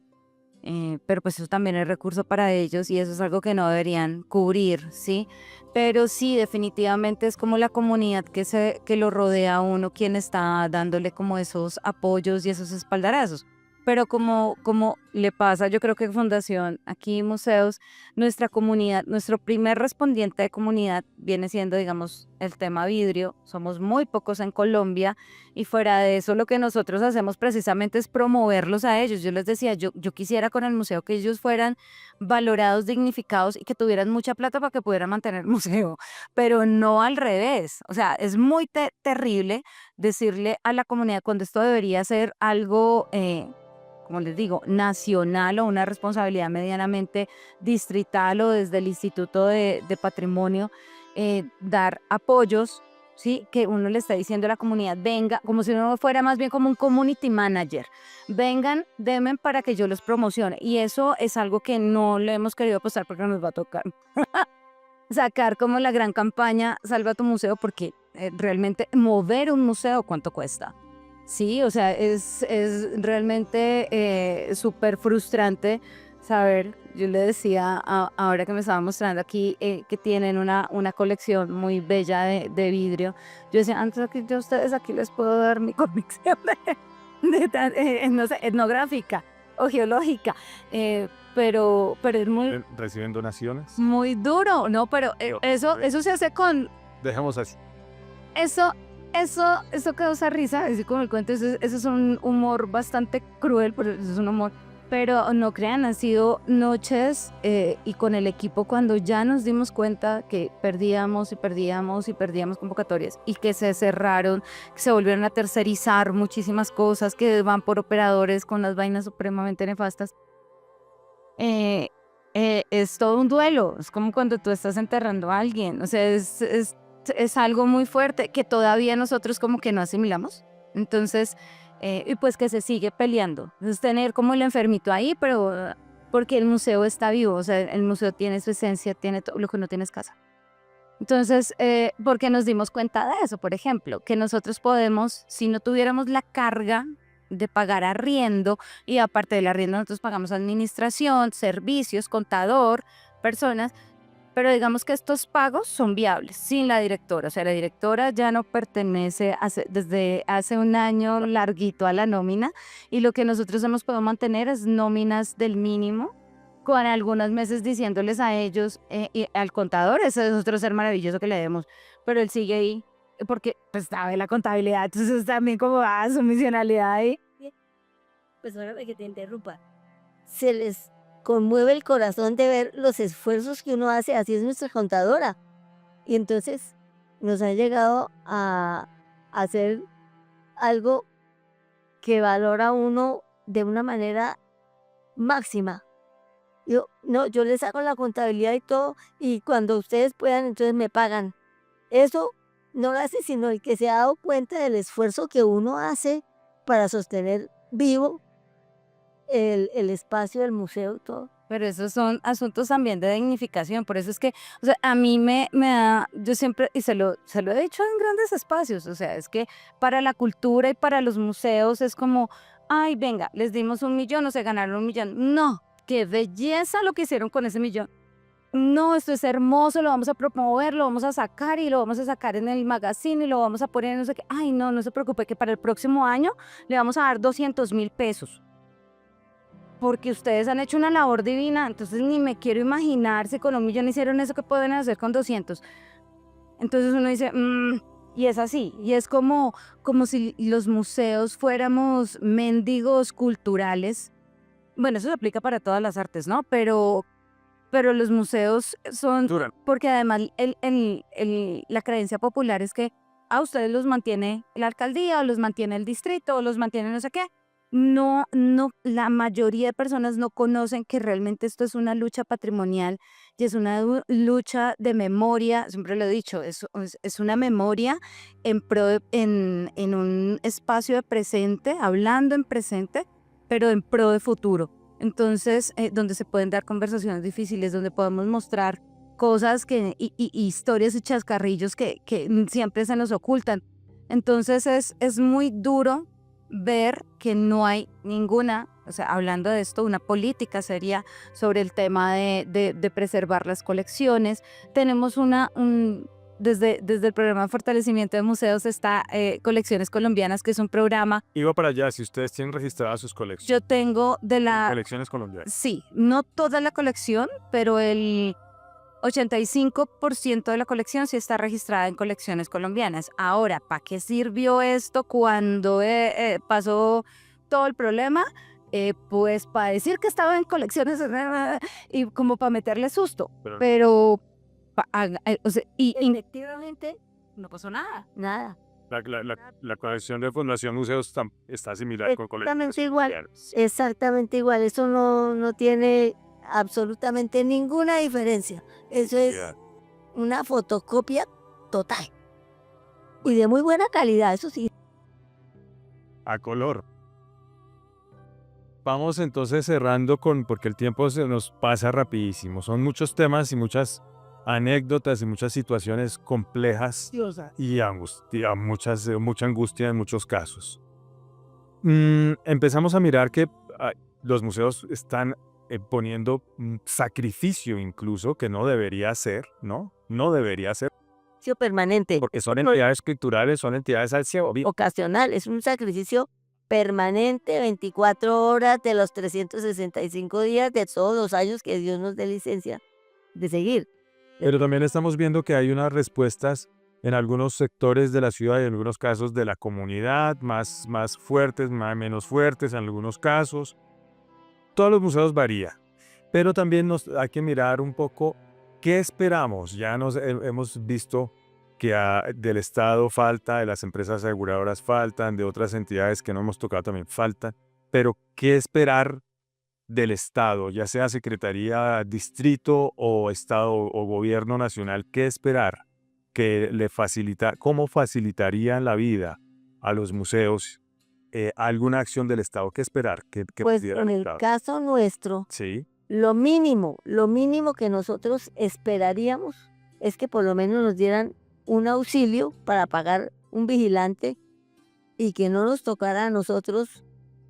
pero pues eso también es recurso para ellos y eso es algo que no deberían cubrir, ¿sí? Pero sí, definitivamente es como la comunidad que lo rodea a uno quien está dándole como esos apoyos y esos espaldarazos. Pero como le pasa, yo creo que Fundación, aquí museos, nuestra comunidad, nuestro primer respondiente de comunidad viene siendo, digamos, el tema vidrio. Somos muy pocos en Colombia y fuera de eso lo que nosotros hacemos precisamente es promoverlos a ellos. Yo les decía, yo quisiera con el museo que ellos fueran valorados, dignificados y que tuvieran mucha plata para que pudieran mantener el museo, pero no al revés. O sea, es muy terrible decirle a la comunidad cuando esto debería ser algo como les digo, nacional o una responsabilidad medianamente distrital o desde el Instituto de Patrimonio, dar apoyos, ¿sí? Que uno le está diciendo a la comunidad, venga, como si uno fuera más bien como un community manager, vengan, denme para que yo los promocione. Y eso es algo que no le hemos querido apostar porque nos va a tocar sacar como la gran campaña Salva tu museo, porque realmente mover un museo, ¿cuánto cuesta? Sí, o sea, es realmente súper frustrante saber, yo le decía ahora que me estaba mostrando aquí que tienen una colección muy bella de vidrio, yo decía, antes aquí yo a ustedes aquí les puedo dar mi colección no sé, etnográfica o geológica, pero es muy, ¿Reciben donaciones? muy duro, ¿no? Pero eso se hace con... Dejamos así. Eso causa risa, así como el cuento, eso es un humor bastante cruel, pero eso es un humor. Pero no crean, han sido noches y con el equipo cuando ya nos dimos cuenta que perdíamos y perdíamos y perdíamos convocatorias y que se cerraron, que se volvieron a tercerizar muchísimas cosas, que van por operadores con las vainas supremamente nefastas. Es todo un duelo, es como cuando tú estás enterrando a alguien, o sea, es algo muy fuerte que todavía nosotros como que no asimilamos. Entonces, y pues que se sigue peleando. Es tener como el enfermito ahí, pero porque el museo está vivo, o sea, el museo tiene su esencia, tiene todo lo que no tiene es casa. Entonces, porque nos dimos cuenta de eso, por ejemplo, que nosotros podemos, si no tuviéramos la carga de pagar arriendo, y aparte del arriendo nosotros pagamos administración, servicios, contador, personas, pero digamos que estos pagos son viables sin la directora. O sea, la directora ya no pertenece desde hace un año larguito a la nómina, y lo que nosotros hemos podido mantener es nóminas del mínimo, con algunos meses diciéndoles a ellos y al contador, ese es otro ser maravilloso que le demos, pero él sigue ahí porque pues sabe la contabilidad, entonces también como su misionalidad ahí. Perdóname que te interrumpa. Se les conmueve el corazón de ver los esfuerzos que uno hace, así es nuestra contadora. Y entonces nos ha llegado a hacer algo que valora uno de una manera máxima. Yo, no, yo les hago la contabilidad y todo, y cuando ustedes puedan, entonces me pagan. Eso no lo hace sino el que se ha dado cuenta del esfuerzo que uno hace para sostener vivo el espacio del museo y todo. Pero esos son asuntos también de dignificación, por eso es que, o sea, a mí me da, yo siempre, y se lo he dicho en grandes espacios, o sea, es que para la cultura y para los museos es como, ay, venga, les dimos 1 millón, o se ganaron 1 millón. No, qué belleza lo que hicieron con ese millón. No, esto es hermoso, lo vamos a promover, lo vamos a sacar y lo vamos a sacar en el magazine y lo vamos a poner en no sé qué. Ay, no, no se preocupe que para el próximo año le vamos a dar 200.000 pesos. Porque ustedes han hecho una labor divina, entonces ni me quiero imaginar si con 1 millón hicieron eso que pueden hacer con 200. Entonces uno dice, y es así, y es como si los museos fuéramos mendigos culturales. Bueno, eso se aplica para todas las artes, ¿no? Pero los museos son, Duran. porque además la creencia popular es que a ustedes los mantiene la alcaldía, o los mantiene el distrito, o los mantiene no sé qué. No, no, la mayoría de personas no conocen que realmente esto es una lucha patrimonial y es una lucha de memoria, siempre lo he dicho, es una memoria en un espacio de presente, hablando en presente, pero en pro de futuro. Entonces, donde se pueden dar conversaciones difíciles, donde podemos mostrar cosas y historias y chascarrillos que siempre se nos ocultan. Entonces, es muy duro ver que no hay ninguna, o sea, hablando de esto, una política seria sobre el tema de preservar las colecciones. Tenemos desde el programa de fortalecimiento de museos está Colecciones Colombianas, que es un programa. Iba para allá, si ustedes tienen registradas sus Yo colecciones. tengo Colecciones colombianas. sí, no toda la colección, pero el 85% de la colección sí está registrada en Colecciones Colombianas. Ahora, ¿para qué sirvió esto cuando pasó todo el problema? Pues para decir que estaba en colecciones y como para meterle susto. Pero, o sea, y Efectivamente, no pasó nada. nada. La colección de Fundación Museos está similar con colecciones Exactamente igual. colombianas. Exactamente igual. Eso no tiene absolutamente ninguna diferencia. Eso es Ya. una fotocopia total. Y de muy buena calidad, eso sí. A color. Vamos entonces cerrando porque el tiempo se nos pasa rapidísimo. Son muchos temas y muchas anécdotas y muchas situaciones complejas y mucha angustia en muchos casos. Empezamos a mirar que los museos están poniendo sacrificio incluso que no debería ser, ¿no? No debería ser, Permanente. porque son entidades culturales, son entidades al cielo. Ocasional, es un sacrificio permanente, 24 horas de los 365 días de todos los años que Dios nos dé licencia de seguir. Pero también estamos viendo que hay unas respuestas en algunos sectores de la ciudad y en algunos casos de la comunidad, más fuertes, menos fuertes en algunos casos. Todos los museos varía, pero también hay que mirar un poco qué esperamos. Ya hemos visto que del Estado falta, de las empresas aseguradoras faltan, de otras entidades que no hemos tocado también faltan, pero ¿qué esperar del Estado, ya sea Secretaría, Distrito o Estado o Gobierno Nacional? ¿Qué esperar? que le facilita, ¿cómo facilitarían la vida a los museos alguna acción del Estado? ¿Qué esperar? ¿Qué Pues pudiera en el esperar? caso nuestro, Sí. lo mínimo que nosotros esperaríamos es que por lo menos nos dieran un auxilio para pagar un vigilante y que no nos tocara a nosotros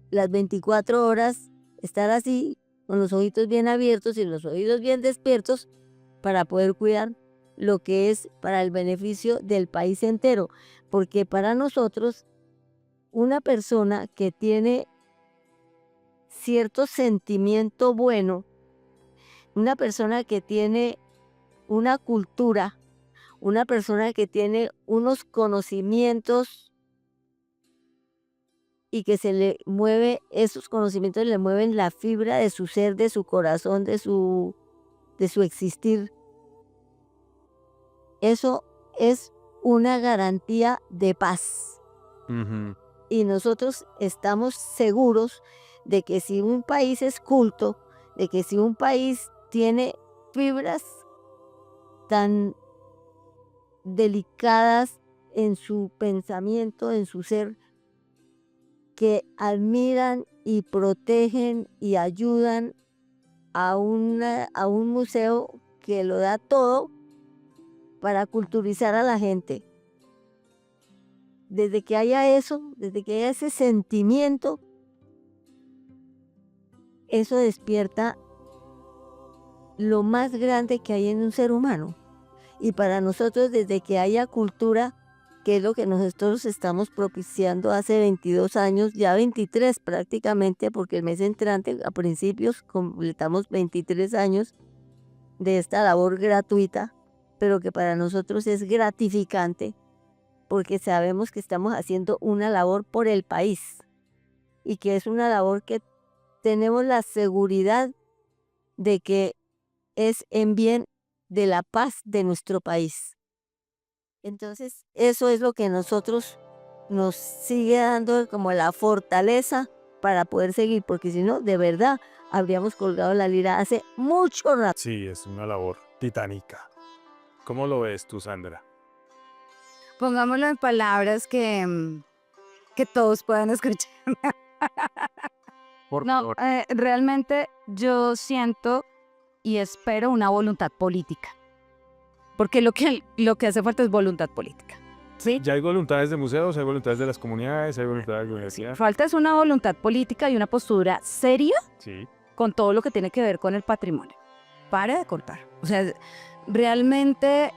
las 24 horas estar así, con los ojitos bien abiertos y los oídos bien despiertos para poder cuidar lo que es para el beneficio del país entero. Porque para nosotros, una persona que tiene cierto sentimiento bueno, una persona que tiene una cultura, una persona que tiene unos conocimientos y que se le mueve, esos conocimientos le mueven la fibra de su ser, de su corazón, de su existir. Eso es una garantía de paz. Ujú. Y nosotros estamos seguros de que si un país es culto, de que si un país tiene fibras tan delicadas en su pensamiento, en su ser, que admiran y protegen y ayudan a un museo que lo da todo para culturizar a la gente. Desde que haya eso, desde que haya ese sentimiento, eso despierta lo más grande que hay en un ser humano. Y para nosotros, desde que haya cultura, que es lo que nosotros estamos propiciando hace 22 años, ya 23 prácticamente, porque el mes entrante, a principios, completamos 23 años de esta labor gratuita, pero que para nosotros es gratificante, porque sabemos que estamos haciendo una labor por el país y que es una labor que tenemos la seguridad de que es en bien de la paz de nuestro país. Entonces, eso es lo que nosotros nos sigue dando como la fortaleza para poder seguir, porque si no, de verdad, habríamos colgado la lira hace mucho rato. Sí, es una labor titánica. ¿Cómo lo ves tú, Sandra? Pongámoslo en palabras que todos puedan escuchar. Por No, favor. realmente yo siento y espero una voluntad política. Porque lo que hace falta es voluntad política. ¿Sí? Ya hay voluntades de museos, hay voluntades de las comunidades, hay voluntades de la universidad. Falta es una voluntad política y una postura seria Sí. con todo lo que tiene que ver con el patrimonio. Para de cortar. O sea, realmente,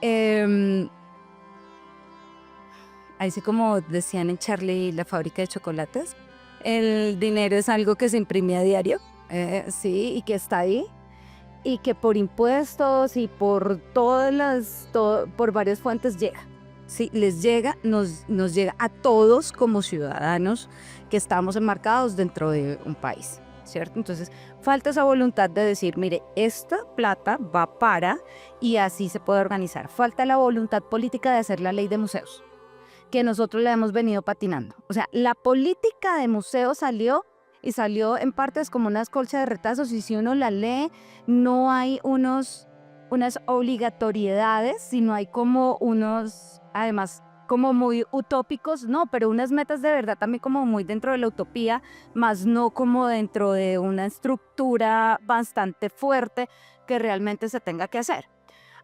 así como decían en Charlie la fábrica de chocolates, el dinero es algo que se imprime a diario, sí, y que está ahí, y que por impuestos y por por varias fuentes llega. Sí, les llega, nos llega a todos como ciudadanos que estamos enmarcados dentro de un país, ¿cierto? Entonces, falta esa voluntad de decir, mire, esta plata va para, y así se puede organizar. Falta la voluntad política de hacer la ley de museos, que nosotros la hemos venido patinando. O sea, la política de museos salió en partes como unas colchas de retazos, y si uno la lee, no hay unas obligatoriedades, sino hay como unos, además, como muy utópicos, no, pero unas metas de verdad también como muy dentro de la utopía, más no como dentro de una estructura bastante fuerte que realmente se tenga que hacer.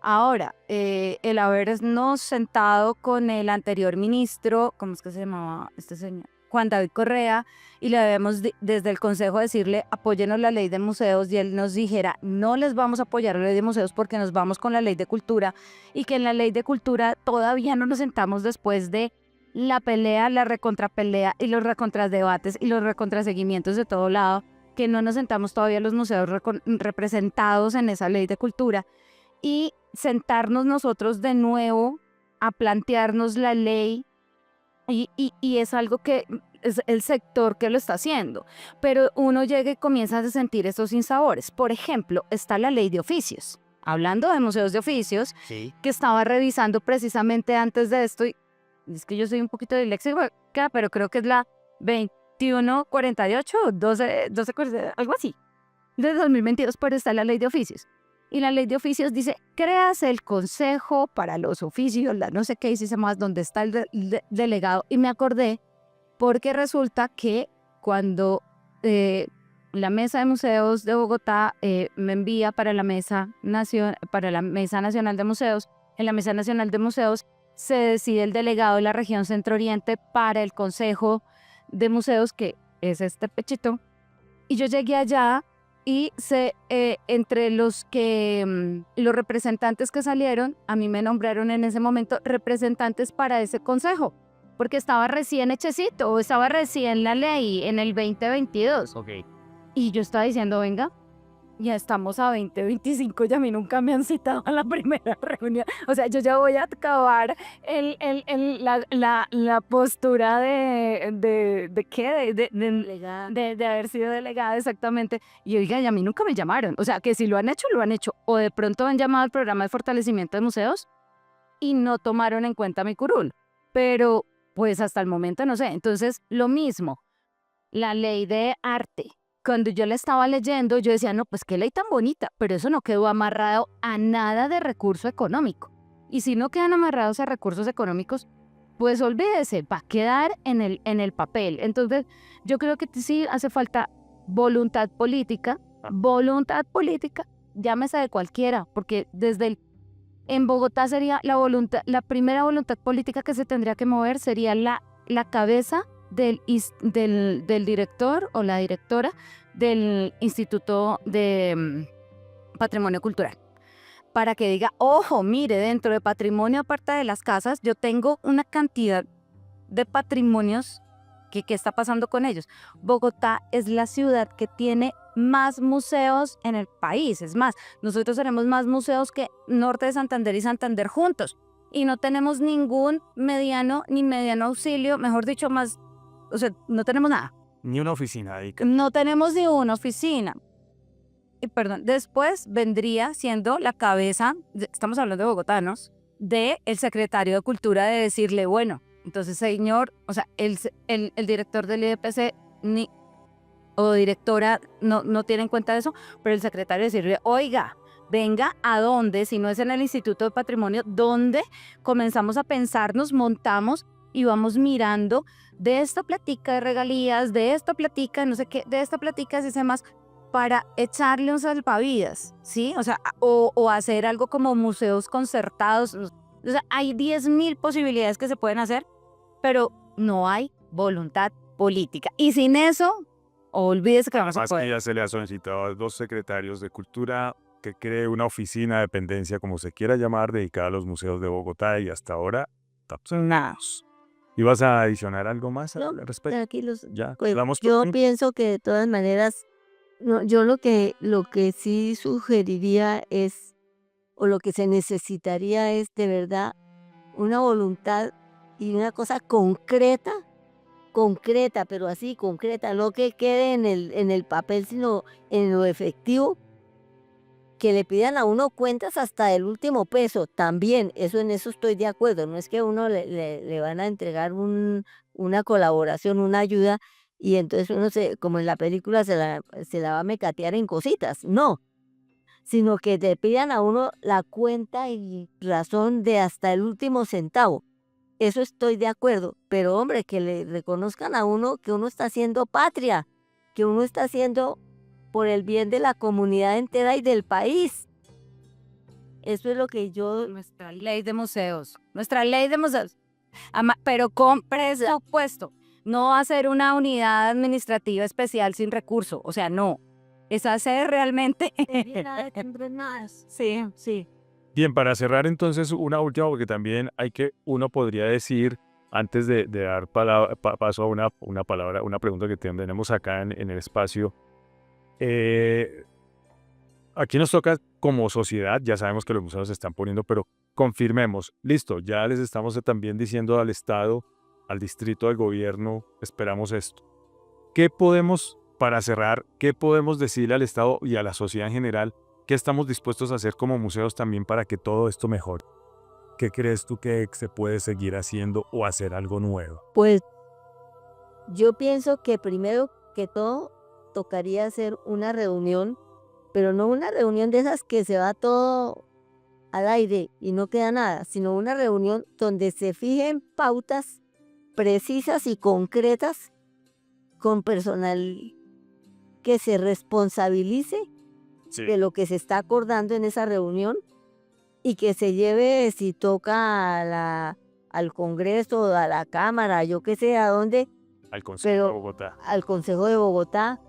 Ahora, el habernos sentado con el anterior ministro, ¿cómo es que se llamaba este señor? Juan David Correa, y le debemos desde el Consejo decirle, apóyenos la ley de museos, y él nos dijera, no les vamos a apoyar la ley de museos porque nos vamos con la ley de cultura, y que en la ley de cultura todavía no nos sentamos después de la pelea, la recontrapelea y los recontradebates y los recontraseguimientos de todo lado, que no nos sentamos todavía los museos representados en esa ley de cultura, y sentarnos nosotros de nuevo a plantearnos la ley, y es algo que es el sector que lo está haciendo, pero uno llega y comienza a sentir esos sinsabores. Por ejemplo, está la ley de oficios, hablando de museos de oficios, Sí. que estaba revisando precisamente antes de esto, y es que yo soy un poquito disléxica, pero creo que es la 2148, 12, algo así, de 2022, pero está la ley de oficios. Y la ley de oficios dice, creas el consejo para los oficios, la no sé qué, dice más, donde está el delegado. Y me acordé porque resulta que cuando la Mesa de Museos de Bogotá me envía para la Mesa Nacional de Museos, en la Mesa Nacional de Museos se decide el delegado de la región Centro Oriente para el Consejo de Museos, que es este pechito. Y yo llegué allá y entre los representantes que salieron, a mí me nombraron en ese momento representantes para ese consejo, porque estaba recién hechecito, estaba recién la ley en el 2022. Ok. Y yo estaba diciendo, venga, ya estamos a 2025 y a mí nunca me han citado a la primera reunión. O sea, yo ya voy a acabar la postura ¿de qué? Delegada. De haber sido delegada, exactamente. Y oiga, y a mí nunca me llamaron. O sea, que si lo han hecho, lo han hecho. O de pronto han llamado al programa de fortalecimiento de museos y no tomaron en cuenta mi curul. Pero, pues hasta el momento no sé. Entonces, lo mismo, la ley de arte. Cuando yo la estaba leyendo, yo decía, no, pues qué ley tan bonita, pero eso no quedó amarrado a nada de recurso económico. Y si no quedan amarrados a recursos económicos, pues olvídese, va a quedar en el papel. Entonces, yo creo que sí hace falta voluntad política, llámese de cualquiera, porque en Bogotá sería la primera voluntad política que se tendría que mover sería la cabeza del director o la directora del Instituto de Patrimonio Cultural, para que diga, ojo, mire, dentro de patrimonio, aparte de las casas, yo tengo una cantidad de patrimonios que está pasando con ellos. Bogotá es la ciudad que tiene más museos en el país. Es más, nosotros tenemos más museos que Norte de Santander y Santander juntos. Y no tenemos ningún mediano auxilio, mejor dicho, más, o sea, no tenemos nada. Ni una oficina ahí. No tenemos ni una oficina. Y perdón, después vendría siendo la cabeza, estamos hablando de bogotanos, del secretario de Cultura, de decirle, bueno, entonces señor, o sea, el director del IDPC o directora no tiene en cuenta eso, pero el secretario decirle, oiga, venga, ¿a dónde? Si no es en el Instituto de Patrimonio, ¿dónde comenzamos a pensar, nos montamos y vamos mirando de esta platica de regalías, de esta platica, no sé qué, de esta platica, si se más, para echarle un salvavidas, ¿sí? O sea, o hacer algo como museos concertados. O sea, hay 10.000 posibilidades que se pueden hacer, pero no hay voluntad política. Y sin eso, olvídese que vamos a Más que poder. ya se le ha solicitado a 2 secretarios de Cultura que cree una oficina de dependencia, como se quiera llamar, dedicada a los museos de Bogotá, y hasta ahora estamos Nada. ¿Ibas a adicionar algo más No, al respecto? tranquilos. Ya, Pues, damos yo turno. pienso que de todas maneras, no, yo lo que sí sugeriría es, o lo que se necesitaría es de verdad una voluntad y una cosa concreta, pero así concreta, no que quede en el papel, sino en lo efectivo, que le pidan a uno cuentas hasta el último peso. También, en eso estoy de acuerdo. No es que a uno le van a entregar una colaboración, una ayuda, y entonces uno, como en la película, se la va a mecatear en cositas. No, sino que te pidan a uno la cuenta y razón de hasta el último centavo. Eso estoy de acuerdo, pero hombre, que le reconozcan a uno que uno está haciendo patria, que uno está haciendo por el bien de la comunidad entera y del país. Eso es lo que yo... Nuestra ley de museos, pero con presupuesto, no hacer una unidad administrativa especial sin recurso, o sea, no, es hacer realmente... Sí, sí. Bien, para cerrar entonces una última, porque también uno podría decir, antes de dar paso a una pregunta que tenemos acá en el espacio, aquí nos toca como sociedad, ya sabemos que los museos se están poniendo, pero confirmemos, listo, ya les estamos también diciendo al Estado, al distrito, al gobierno, esperamos esto. Para cerrar, qué podemos decirle al Estado y a la sociedad en general? ¿Qué estamos dispuestos a hacer como museos también para que todo esto mejore? ¿Qué crees tú que se puede seguir haciendo o hacer algo nuevo? Pues yo pienso que primero que todo tocaría hacer una reunión pero no una reunión de esas que se va todo al aire y no queda nada, sino una reunión donde se fijen pautas precisas y concretas con personal que se responsabilice Sí. de lo que se está acordando en esa reunión y que se lleve, si toca al Congreso, a la Cámara, yo qué sé, a dónde, Al Consejo de pero Bogotá. al Consejo de Bogotá,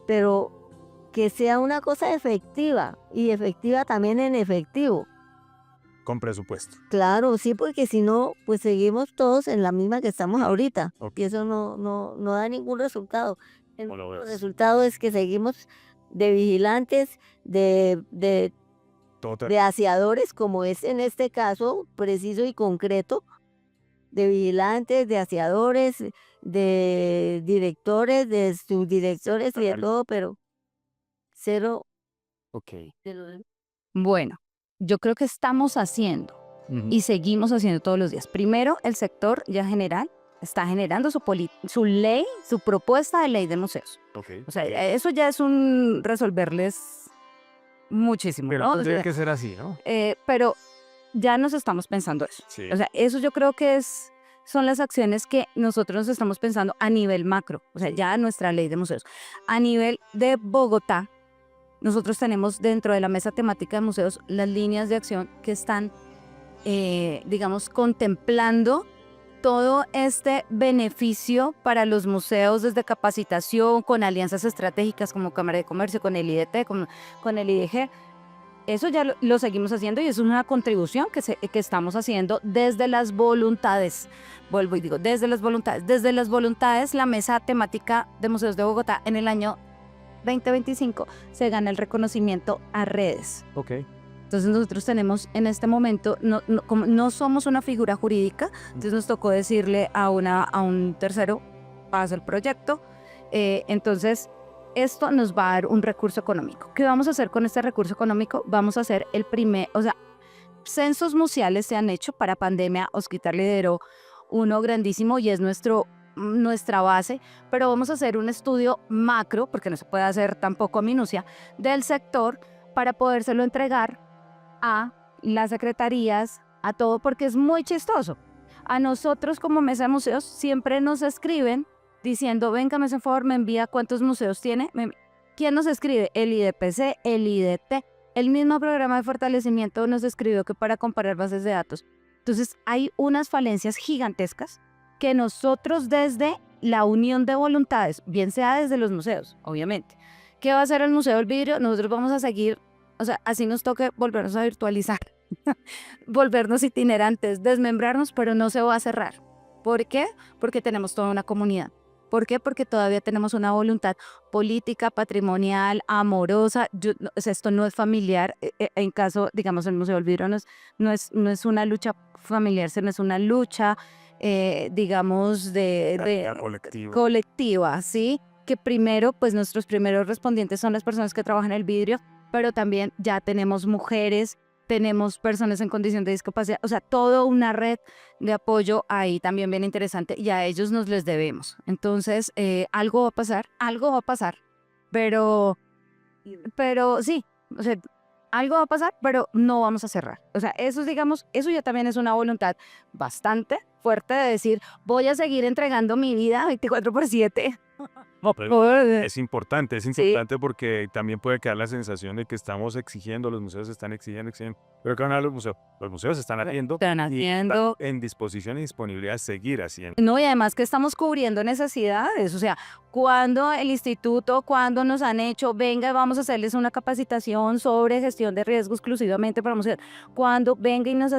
pero que sea una cosa efectiva y efectiva también en efectivo. Con presupuesto. Claro, sí, porque si no, pues seguimos todos en la misma que estamos ahorita Ok. y eso no da ningún resultado. El ¿Cómo lo único ves? resultado es que seguimos de vigilantes, Todo de aseadores, como es en este caso preciso y concreto, de vigilantes, de aseadores, de directores, de subdirectores y de terrible. todo, pero cero Ok. de lo demás. Bueno, yo creo que estamos haciendo y seguimos haciendo todos los días. Primero, el sector ya general está generando su ley, su propuesta de ley de museos. Ok. O sea, eso ya es un resolverles muchísimo, Pero ¿no? tendría que ser así, ¿no? Pero ya nos estamos pensando eso. Sí. O sea, eso yo creo que son las acciones que nosotros nos estamos pensando a nivel macro. O sea, ya nuestra ley de museos. A nivel de Bogotá, nosotros tenemos dentro de la mesa temática de museos las líneas de acción que están, digamos, contemplando todo este beneficio para los museos desde capacitación, con alianzas estratégicas como Cámara de Comercio, con el IDT, con el IDG. Eso ya lo seguimos haciendo y es una contribución que estamos haciendo desde las voluntades. Vuelvo y digo, desde las voluntades. Desde las voluntades, la mesa temática de museos de Bogotá en el año 2025 se gana el reconocimiento a redes. Ok. Entonces nosotros tenemos en este momento, como no somos una figura jurídica, entonces nos tocó decirle a un tercero, pasa el proyecto, entonces esto nos va a dar un recurso económico. ¿Qué vamos a hacer con este recurso económico? Vamos a hacer censos museales se han hecho para pandemia. Osquitar lideró uno grandísimo y es nuestra base, pero vamos a hacer un estudio macro, porque no se puede hacer tampoco a minucia, del sector para podérselo entregar a las secretarías, a todo, porque es muy chistoso. A nosotros como Mesa de Museos siempre nos escriben diciendo, venga, me hace favor, me envía cuántos museos tiene. ¿Quién nos escribe? El IDPC, el IDT. El mismo programa de fortalecimiento nos escribió que para comparar bases de datos. Entonces hay unas falencias gigantescas que nosotros desde la unión de voluntades, bien sea desde los museos, obviamente. ¿Qué va a hacer el Museo del Vidrio? Nosotros vamos a seguir, o sea, así nos toque volvernos a virtualizar, volvernos itinerantes, desmembrarnos, pero no se va a cerrar. ¿Por qué? Porque tenemos toda una comunidad. ¿Por qué? Porque todavía tenemos una voluntad política, patrimonial, amorosa. O sea, esto no es familiar. En caso, digamos, el Museo del Vidrio no es una lucha familiar, sino es una lucha, digamos, colectiva, ¿sí? Que primero, pues nuestros primeros respondientes son las personas que trabajan en el vidrio, pero también ya tenemos mujeres, tenemos personas en condición de discapacidad, o sea, toda una red de apoyo ahí también bien interesante y a ellos nos les debemos. Entonces, algo va a pasar, pero sí, o sea, algo va a pasar, pero no vamos a cerrar. O sea, eso, digamos, eso ya también es una voluntad bastante fuerte de decir, voy a seguir entregando mi vida 24/7. No, pero es importante Sí. porque también puede quedar la sensación de que estamos exigiendo, los museos están exigiendo. Pero ¿qué van a hacer los museos están haciendo Están y haciendo. están en disposición y disponibilidad de seguir haciendo. No, y además que estamos cubriendo necesidades, o sea, cuando el instituto, cuando nos han hecho, venga, vamos a hacerles una capacitación sobre gestión de riesgo exclusivamente para museos, cuando venga y nos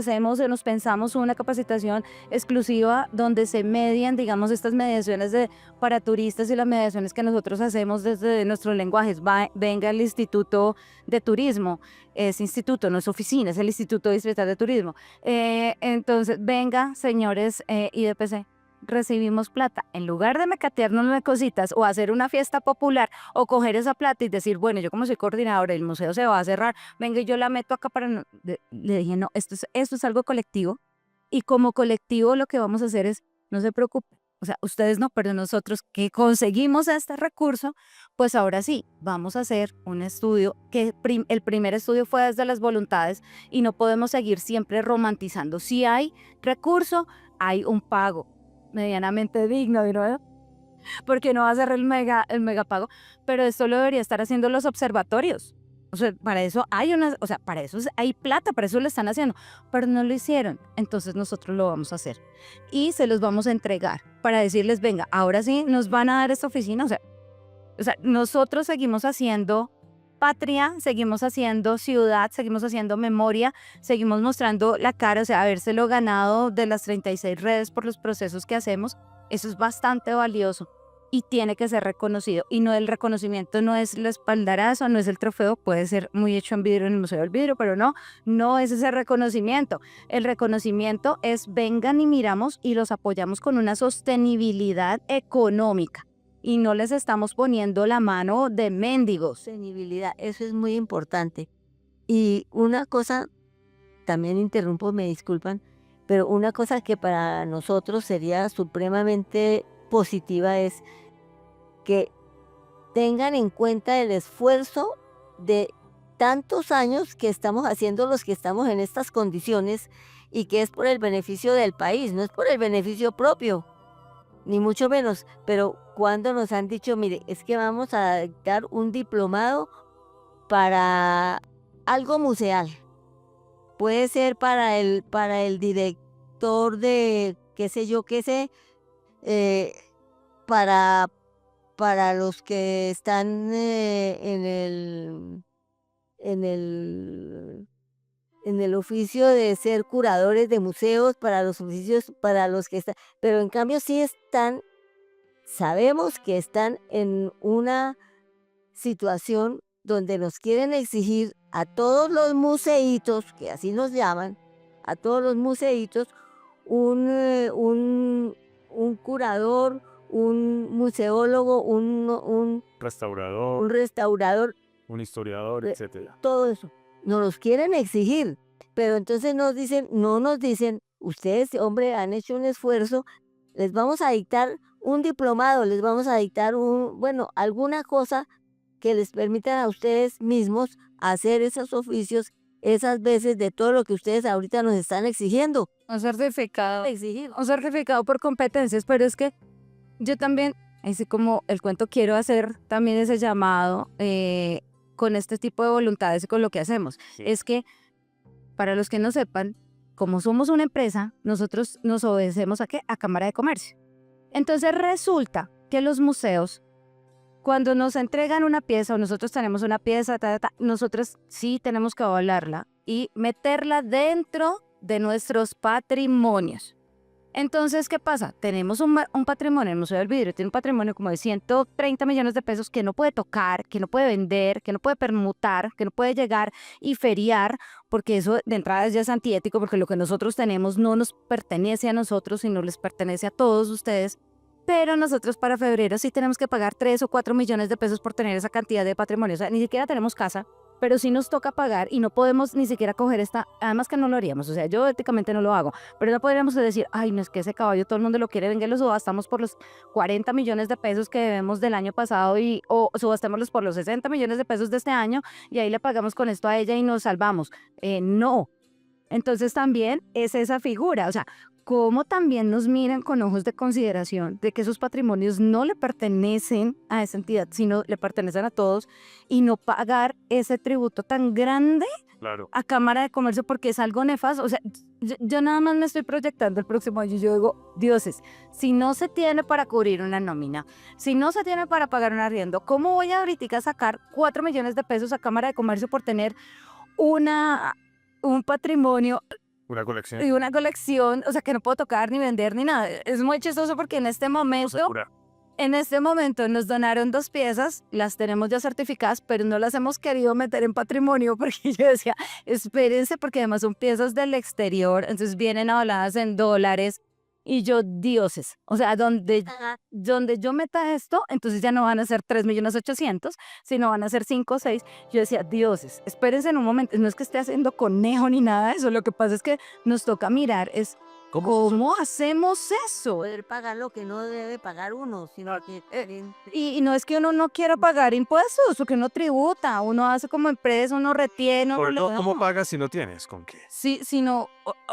pensamos una capacitación exclusiva donde se median, digamos, estas mediaciones para turistas y las mediaciones que nosotros hacemos desde nuestros lenguajes, venga el Instituto de Turismo, es instituto, no es oficina, es el Instituto Distrital de Turismo. Entonces, venga, señores IDPC, recibimos plata. En lugar de mecatearnos de cositas o hacer una fiesta popular o coger esa plata y decir, bueno, yo como soy coordinadora, el museo se va a cerrar, venga, yo la meto acá para... Le dije, no, esto es algo colectivo y como colectivo lo que vamos a hacer es, no se preocupe, O sea, ustedes no, pero nosotros que conseguimos este recurso, pues ahora sí, vamos a hacer un estudio que el primer estudio fue desde las voluntades y no podemos seguir siempre romantizando. Si hay recurso, hay un pago medianamente digno, ¿no? Porque no va a ser el mega pago, pero esto lo debería estar haciendo los observatorios. O sea, para eso hay o sea, para eso hay plata, para eso lo están haciendo, pero no lo hicieron. Entonces nosotros lo vamos a hacer y se los vamos a entregar para decirles, venga, ahora sí nos van a dar esta oficina. O sea, nosotros seguimos haciendo patria, seguimos haciendo ciudad, seguimos haciendo memoria, seguimos mostrando la cara, o sea, habérselo ganado de las 36 redes por los procesos que hacemos. Eso es bastante valioso y tiene que ser reconocido. Y no, el reconocimiento no es el espaldarazo, no es el trofeo, puede ser muy hecho en vidrio en el Museo del Vidrio, pero no es ese reconocimiento. El reconocimiento es vengan y miramos y los apoyamos con una sostenibilidad económica. Y no les estamos poniendo la mano de mendigos. Sostenibilidad, eso es muy importante. Y una cosa, también interrumpo, me disculpan, pero una cosa que para nosotros sería supremamente positiva es que tengan en cuenta el esfuerzo de tantos años que estamos haciendo los que estamos en estas condiciones y que es por el beneficio del país, no es por el beneficio propio, ni mucho menos. Pero cuando nos han dicho, mire, es que vamos a dar un diplomado para algo museal. Puede ser para el director de qué sé yo, qué sé, para, para los que están en el oficio de ser curadores de museos, para los oficios, para los que están, pero en cambio sí están, sabemos que están en una situación donde nos quieren exigir a todos los museitos, que así nos llaman, a todos los museitos, un curador, un museólogo, un Restaurador, restaurador, un historiador, etcétera. todo eso. Nos los quieren exigir, pero entonces nos dicen, no nos dicen, ustedes, hombre, han hecho un esfuerzo, les vamos a dictar un diplomado, les vamos a dictar alguna cosa que les permitan a ustedes mismos hacer esos oficios esas veces de todo lo que ustedes ahorita nos están exigiendo. Un certificado. Exigir. Un certificado por competencias, pero es que yo también, así como el cuento, quiero hacer también ese llamado con este tipo de voluntades y con lo que hacemos. Sí. Es que, para los que no sepan, como somos una empresa, nosotros nos obedecemos ¿a qué? A Cámara de Comercio. Entonces resulta que los museos, cuando nos entregan una pieza o nosotros tenemos una pieza, nosotros sí tenemos que avalarla y meterla dentro de nuestros patrimonios. Entonces, ¿qué pasa? Tenemos un patrimonio, el Museo del Vidrio tiene un patrimonio como de 130 millones de pesos que no puede tocar, que no puede vender, que no puede permutar, que no puede llegar y feriar, porque eso de entrada ya es antiético, porque lo que nosotros tenemos no nos pertenece a nosotros, sino les pertenece a todos ustedes. Pero nosotros para febrero sí tenemos que pagar 3 o 4 millones de pesos por tener esa cantidad de patrimonio. O sea, ni siquiera tenemos casa, pero sí nos toca pagar y no podemos ni siquiera coger esta, además que no lo haríamos, o sea, yo éticamente no lo hago, pero no podríamos decir, ay, no es que ese caballo todo el mundo lo quiere, venga, lo subastamos por los 40 millones de pesos que debemos del año pasado o subastémoslos por los 60 millones de pesos de este año y ahí le pagamos con esto a ella y nos salvamos. No. Entonces también es esa figura, o sea, cómo también nos miran con ojos de consideración de que esos patrimonios no le pertenecen a esa entidad, sino le pertenecen a todos, y no pagar ese tributo tan grande Claro. a Cámara de Comercio porque es algo nefasto. O sea, yo nada más me estoy proyectando el próximo año y yo digo, dioses, si no se tiene para cubrir una nómina, si no se tiene para pagar un arriendo, ¿cómo voy ahorita sacar 4 millones de pesos a Cámara de Comercio por tener un patrimonio Una colección. y una colección, o sea, que no puedo tocar ni vender ni nada? Es muy chistoso porque en este momento nos donaron 2 piezas, las tenemos ya certificadas, pero no las hemos querido meter en patrimonio porque yo decía, espérense, porque además son piezas del exterior, entonces vienen avaladas en dólares. Y yo, dioses, o sea, donde yo meta esto, entonces ya no van a ser 3.800.000, sino van a ser 5 o 6. Yo decía, dioses, espérense en un momento, no es que esté haciendo conejo ni nada de eso, lo que pasa es que nos toca mirar es ¿Cómo hacemos eso? Poder pagar lo que no debe pagar uno, sino que también Y no es que uno no quiera pagar impuestos o que uno tributa, uno hace como empresa, uno retiene, uno Sobre le todo, da. ¿cómo pagas si no tienes con qué? Sí, sino,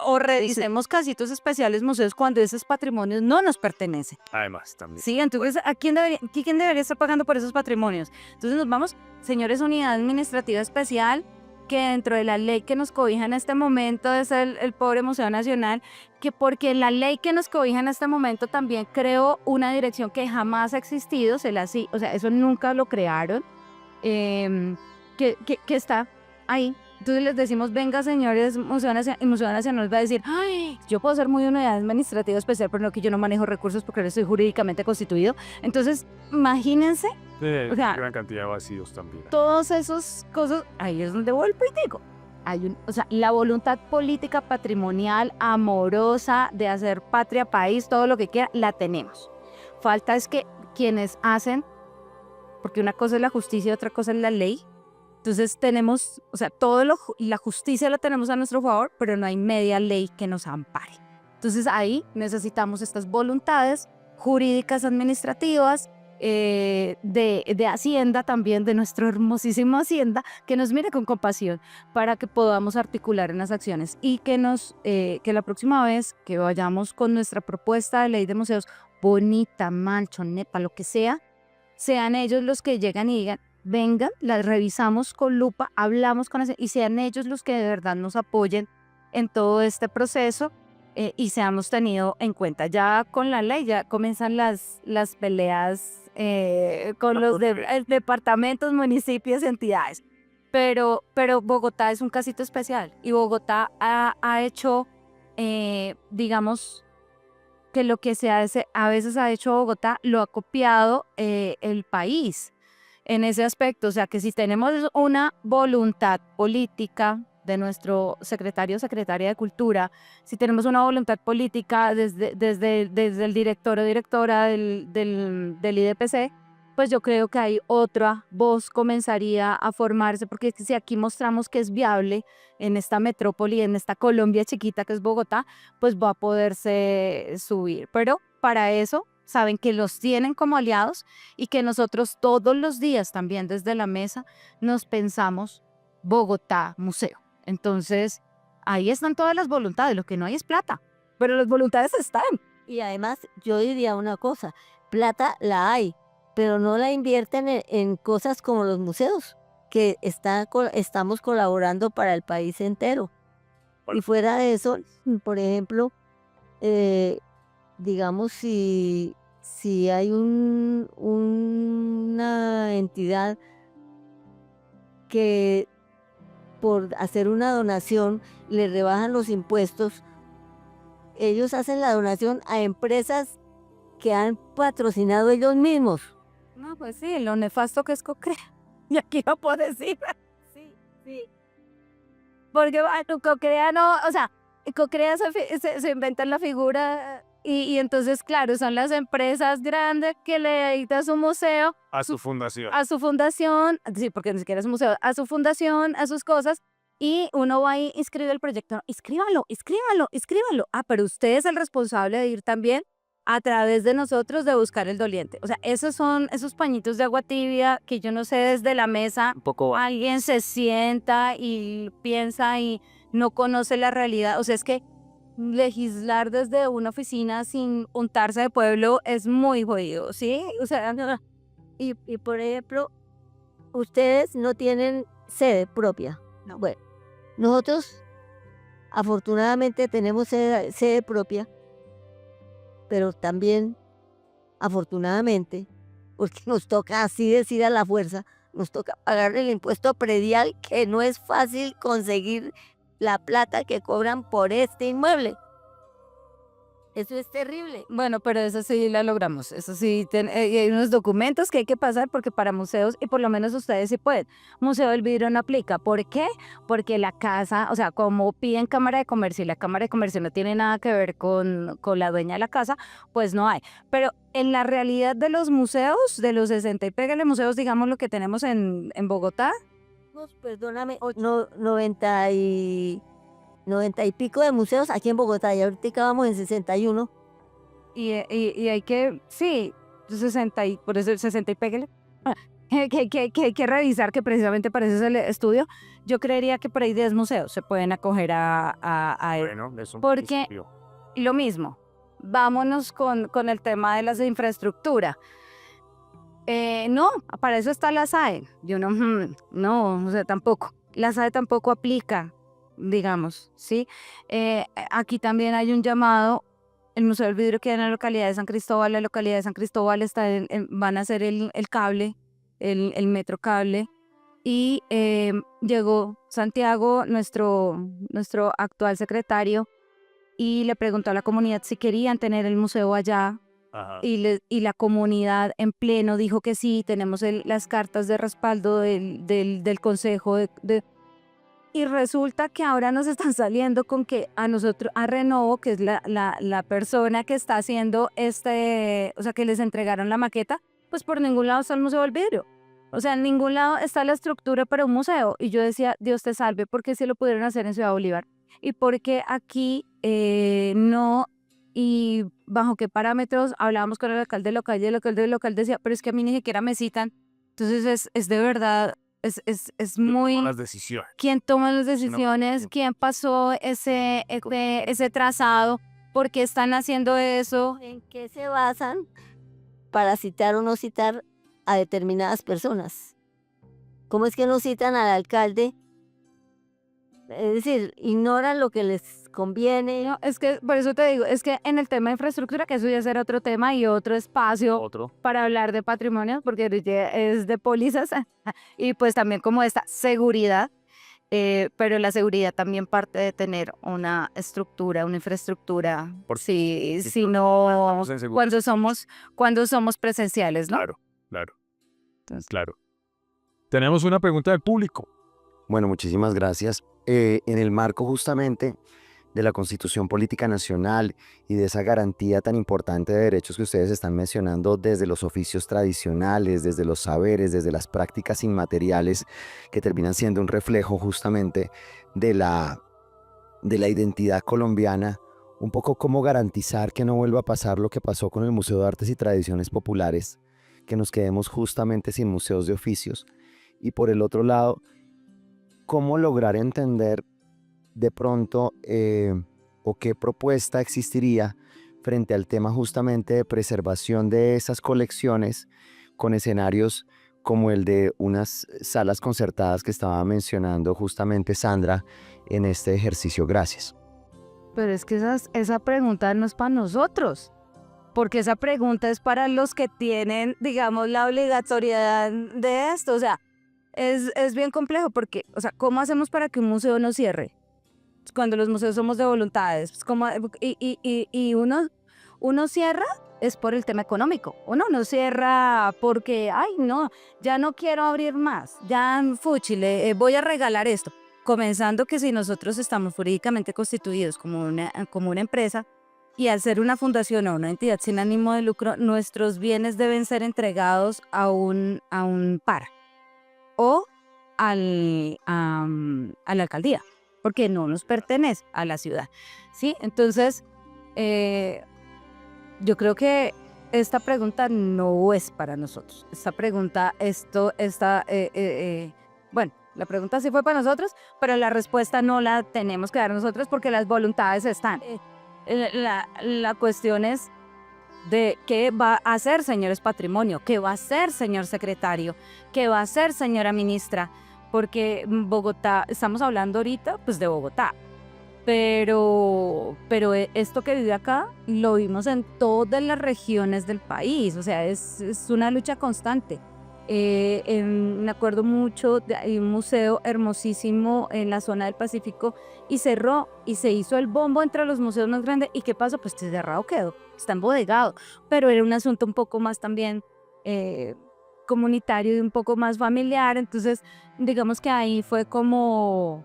o revisemos casitos especiales museos cuando esos patrimonios no nos pertenecen. Además, también. Sí, entonces, quién debería estar pagando por esos patrimonios? Entonces nos vamos, señores, unidad administrativa especial, que dentro de la ley que nos cobija en este momento es el pobre Museo Nacional, que porque la ley que nos cobija en este momento también creó una dirección que jamás ha existido, o sea, eso nunca lo crearon, que está ahí. Entonces les decimos, venga señores, Museo Nacional, y Museo Nacional va a decir, ay, yo puedo ser muy unidad administrativa especial, pero no que yo no manejo recursos porque no estoy jurídicamente constituido. Entonces, imagínense o sea, gran cantidad de vacíos también. todas esas cosas, ahí es donde vuelvo y digo, o sea, la voluntad política, patrimonial, amorosa, de hacer patria, país, todo lo que quiera, la tenemos. Falta es que quienes hacen, porque una cosa es la justicia y otra cosa es la ley. Entonces tenemos, o sea, la justicia la tenemos a nuestro favor, pero no hay media ley que nos ampare. Entonces necesitamos estas voluntades jurídicas, administrativas, de Hacienda también, de nuestro hermosísimo Hacienda, que nos mire con compasión para que podamos articular en las acciones y que la próxima vez que vayamos con nuestra propuesta de ley de museos, bonita, mancho, nepa, lo que sea, sean ellos los que llegan y digan, vengan, las revisamos con lupa, hablamos con y sean ellos los que de verdad nos apoyen en todo este proceso y seamos tenidos en cuenta. Ya con la ley ya comienzan las peleas con los departamentos, municipios, entidades. Pero Bogotá es un casito especial y Bogotá ha hecho, digamos, que lo que a veces ha hecho Bogotá lo ha copiado el país en ese aspecto. O sea, que si tenemos una voluntad política de nuestro secretario o secretaria de Cultura, si tenemos una voluntad política desde el director o directora del IDPC, pues yo creo que ahí otra voz comenzaría a formarse, porque si aquí mostramos que es viable en esta metrópoli, en esta Colombia chiquita que es Bogotá, pues va a poderse subir. Pero para eso saben que los tienen como aliados y que nosotros todos los días también desde la mesa nos pensamos Bogotá Museo. Entonces, ahí están todas las voluntades, lo que no hay es plata, pero las voluntades están. Y además, yo diría una cosa, plata la hay, pero no la invierten en cosas como los museos, que estamos colaborando para el país entero. Y fuera de eso, por ejemplo, digamos, si hay una entidad que por hacer una donación le rebajan los impuestos, ellos hacen la donación a empresas que han patrocinado ellos mismos. No, pues sí, lo nefasto que es Cocrea. Y aquí no puedo decir. Sí. Porque bueno, Cocrea no, o sea, Cocrea se inventan la figura y entonces, claro, son las empresas grandes que le editan su museo. A su fundación. A su fundación, sí, porque ni siquiera es un museo, a su fundación, a sus cosas, y uno va y inscribe el proyecto. Escríbalo. Ah, pero usted es el responsable de ir también a través de nosotros de buscar el doliente. O sea, esos son esos pañitos de agua tibia que yo no sé, desde la mesa Un poco alguien se sienta y piensa y no conoce la realidad. O sea, es que legislar desde una oficina sin untarse de pueblo es muy jodido, ¿sí? O sea, Y por ejemplo, ustedes no tienen sede propia. No. Bueno, nosotros afortunadamente tenemos sede propia, pero también afortunadamente, porque nos toca así decir a la fuerza, nos toca pagar el impuesto predial, que no es fácil conseguir la plata que cobran por este inmueble. Eso es terrible. Bueno, pero eso sí la logramos. Eso sí, hay unos documentos que hay que pasar porque para museos, y por lo menos ustedes sí pueden. Museo del Vidrio no aplica. ¿Por qué? Porque la casa, o sea, como piden Cámara de Comercio y la Cámara de Comercio no tiene nada que ver con la dueña de la casa, pues no hay. Pero en la realidad de los museos, de los 60 y pégale museos, digamos lo que tenemos en Bogotá, Perdóname, no, 90 y 90 y pico de museos aquí en Bogotá y ahorita vamos en 61. Y hay que, sí, 60 y, por eso el 60 y pégale, que hay que revisar, que precisamente para eso es el estudio. Yo creería que por ahí 10 museos se pueden acoger a él. Bueno, es un Porque principio. lo mismo, vámonos con el tema de las de infraestructura. No, para eso está la SAE. Yo no, no, o sea, tampoco. La SAE tampoco aplica, digamos, ¿sí? Aquí también hay un llamado. El Museo del Vidrio queda en la localidad de San Cristóbal. La localidad de San Cristóbal está van a hacer el cable, el metro cable. Y llegó Santiago, nuestro actual secretario, y le preguntó a la comunidad si querían tener el museo allá. Ajá. Y la comunidad en pleno dijo que sí, tenemos las cartas de respaldo del consejo y resulta que ahora nos están saliendo con que a nosotros, a Renovo, que es la persona que está haciendo o sea, que les entregaron la maqueta, pues por ningún lado está el Museo del Vidrio. O sea, en ningún lado está la estructura para un museo. Y yo decía, Dios te salve, ¿por qué se lo pudieron hacer en Ciudad Bolívar? Y porque aquí no, y bajo qué parámetros. Hablábamos con el alcalde local y el alcalde local decía, pero es que a mí ni siquiera me citan. Entonces es de verdad, es muy... Las decisiones. ¿Quién toma las decisiones? ¿Quién pasó ese trazado? ¿Por qué están haciendo eso? ¿En qué se basan para citar o no citar a determinadas personas? ¿Cómo es que no citan al alcalde? Es decir, ignoran lo que les conviene. No, es que, por eso te digo, es que en el tema de infraestructura, que eso ya será otro tema y otro espacio Otro. para hablar de patrimonio, porque ahorita es de pólizas, y pues también como esta seguridad, pero la seguridad también parte de tener una estructura, una infraestructura, si no, Estamos en seguridad. cuando somos presenciales, ¿no? Claro, claro, Entonces, claro. Tenemos una pregunta del público. Bueno, muchísimas gracias. En el marco justamente de la Constitución Política Nacional y de esa garantía tan importante de derechos que ustedes están mencionando desde los oficios tradicionales, desde los saberes, desde las prácticas inmateriales que terminan siendo un reflejo justamente de la identidad colombiana, un poco cómo garantizar que no vuelva a pasar lo que pasó con el Museo de Artes y Tradiciones Populares, que nos quedemos justamente sin museos de oficios. Y por el otro lado, cómo lograr entender de pronto o qué propuesta existiría frente al tema justamente de preservación de esas colecciones con escenarios como el de unas salas concertadas que estaba mencionando justamente Sandra en este ejercicio. Gracias. pero es que esa pregunta no es para nosotros, porque esa pregunta es para los que tienen, digamos, la obligatoriedad de esto. O sea, es bien complejo porque, o sea, ¿cómo hacemos para que un museo no cierre? Cuando los museos somos de voluntades, pues, y uno cierra es por el tema económico. Uno no cierra porque, ay, no, ya no quiero abrir más, ya fuchi, voy a regalar esto. Comenzando que si nosotros estamos jurídicamente constituidos como una empresa, y al ser una fundación o una entidad sin ánimo de lucro, nuestros bienes deben ser entregados a un par o a la alcaldía, porque no nos pertenece a la ciudad, ¿sí? Entonces, yo creo que esta pregunta no es para nosotros. Esta pregunta, bueno, la pregunta sí fue para nosotros, pero la respuesta no la tenemos que dar nosotros porque las voluntades están. La cuestión es de qué va a hacer, señores patrimonio, qué va a hacer, señor secretario, qué va a hacer, señora ministra, porque Bogotá, estamos hablando ahorita pues de Bogotá, pero esto que vive acá lo vimos en todas las regiones del país. O sea, es una lucha constante. Me acuerdo mucho hay un museo hermosísimo en la zona del Pacífico y cerró y se hizo el bombo entre los museos más grandes. ¿Y qué pasó? Pues cerrado quedó, está embodegado, pero era un asunto un poco más también comunitario y un poco más familiar. Entonces digamos que ahí fue como,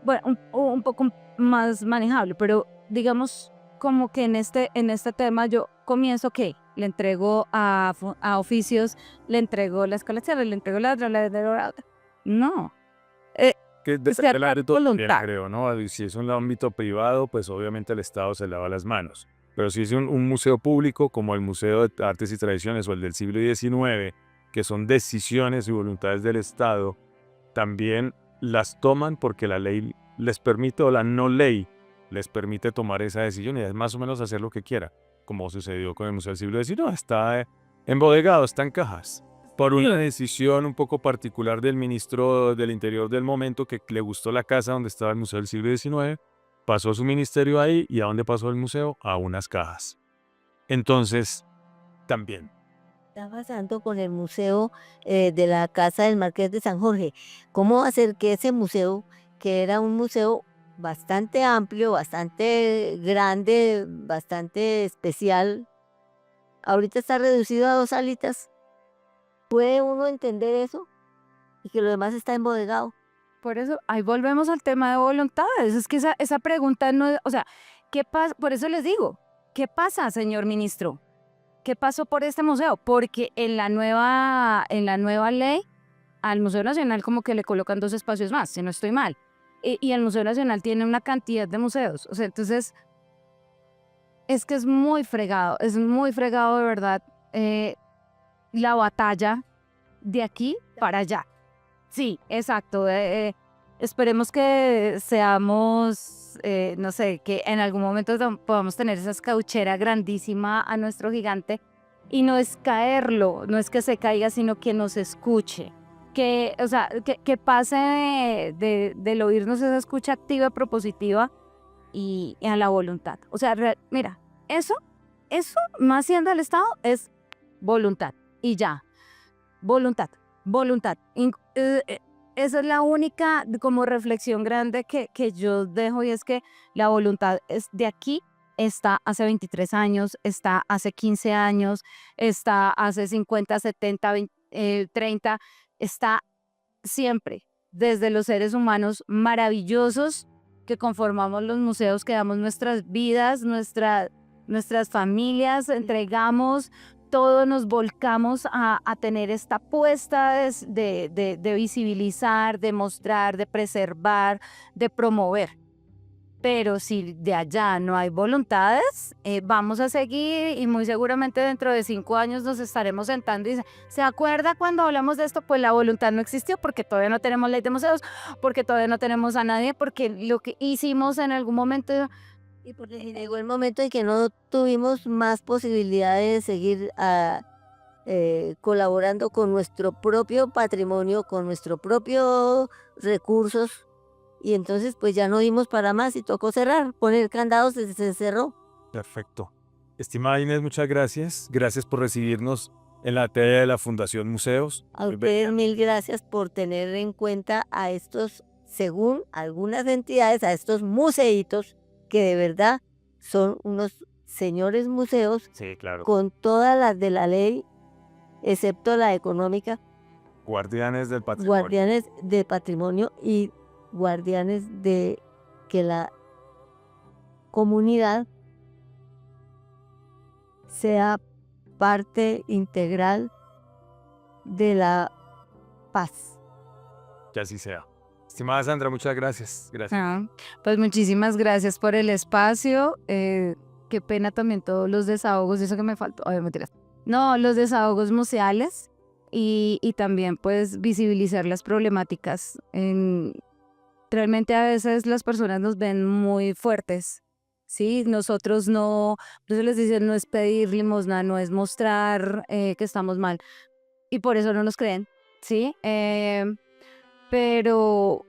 bueno, un poco más manejable, pero digamos como que en este tema yo comienzo que le entrego a oficios, le entrego las colecciones, le entrego la otra. No. que Que sea depende del ámbito también, voluntad. creo, ¿no? Y si es un ámbito privado, pues obviamente el Estado se lava las manos. Pero si es un museo público, como el Museo de Artes y Tradiciones o el del siglo XIX, que son decisiones y voluntades del Estado, también las toman porque la ley les permite, o la no ley les permite tomar esa decisión y es más o menos hacer lo que quiera, como sucedió con el Museo del siglo XIX. Está embodegado, está en cajas. Por una decisión un poco particular del ministro del Interior del momento, que le gustó la casa donde estaba el Museo del siglo XIX, pasó su ministerio ahí. ¿Y a dónde pasó el museo? A unas cajas. Entonces, también. Está pasando con el museo de la Casa del Marqués de San Jorge. ¿Cómo hacer que ese museo, que era un museo bastante amplio, bastante grande, bastante especial, ahorita está reducido a 2 salitas? ¿Puede uno entender eso? Y que lo demás está embodegado. Por eso, ahí volvemos al tema de voluntades. Es que esa pregunta no es, o sea, ¿qué pasa? Por eso les digo, ¿qué pasa, señor ministro? ¿Qué pasó por este museo? Porque en la nueva ley, al Museo Nacional como que le colocan 2 espacios más, si no estoy mal. Y el Museo Nacional tiene una cantidad de museos. O sea, entonces, es que es muy fregado de verdad, la batalla de aquí para allá. Sí, exacto. Esperemos que seamos, no sé, que en algún momento podamos tener esa escauchera grandísima a nuestro gigante y no es caerlo, no es que se caiga, sino que nos escuche. O sea, que pase del oírnos esa escucha activa, propositiva y a la voluntad. O sea, mira, eso, más siendo el Estado, es voluntad y ya. Voluntad, voluntad. Esa es la única como reflexión grande que yo dejo, y es que la voluntad es de aquí, está hace 23 años, está hace 15 años, está hace 50, 70, 30, está siempre, desde los seres humanos maravillosos que conformamos los museos, que damos nuestras vidas, nuestras familias, entregamos todo, nos volcamos a tener esta apuesta de visibilizar, de mostrar, de preservar, de promover. Pero si de allá no hay voluntades, vamos a seguir y muy seguramente dentro de 5 años nos estaremos sentando y dice, ¿se acuerda cuando hablamos de esto? Pues la voluntad no existió porque todavía no tenemos ley de museos, porque todavía no tenemos a nadie, porque lo que hicimos en algún momento. Y porque llegó el momento en que no tuvimos más posibilidades de seguir colaborando con nuestro propio patrimonio, con nuestros propios recursos. Y entonces pues ya no dimos para más y tocó cerrar, poner candados, se cerró. Perfecto. Estimada Inés, muchas gracias. Gracias por recibirnos en la sede de la Fundación Museos. A Muy ustedes bella. 1000 gracias por tener en cuenta a estos, según algunas entidades, a estos museitos que de verdad son unos señores museos Sí, claro. con todas las de la ley, excepto la económica, Guardianes del patrimonio. guardianes del patrimonio y guardianes de que la comunidad sea parte integral de la paz. Que así sea. Estimada Sandra, muchas gracias. Gracias. Pues muchísimas gracias por el espacio. Qué pena también todos los desahogos, eso que me faltó. Ay, mentiras. No, los desahogos museales y también pues visibilizar las problemáticas. Realmente a veces las personas nos ven muy fuertes, ¿sí? Nosotros no, por eso les dicen, no es pedir limosna, no es mostrar que estamos mal. Y por eso no nos creen, ¿sí? Pero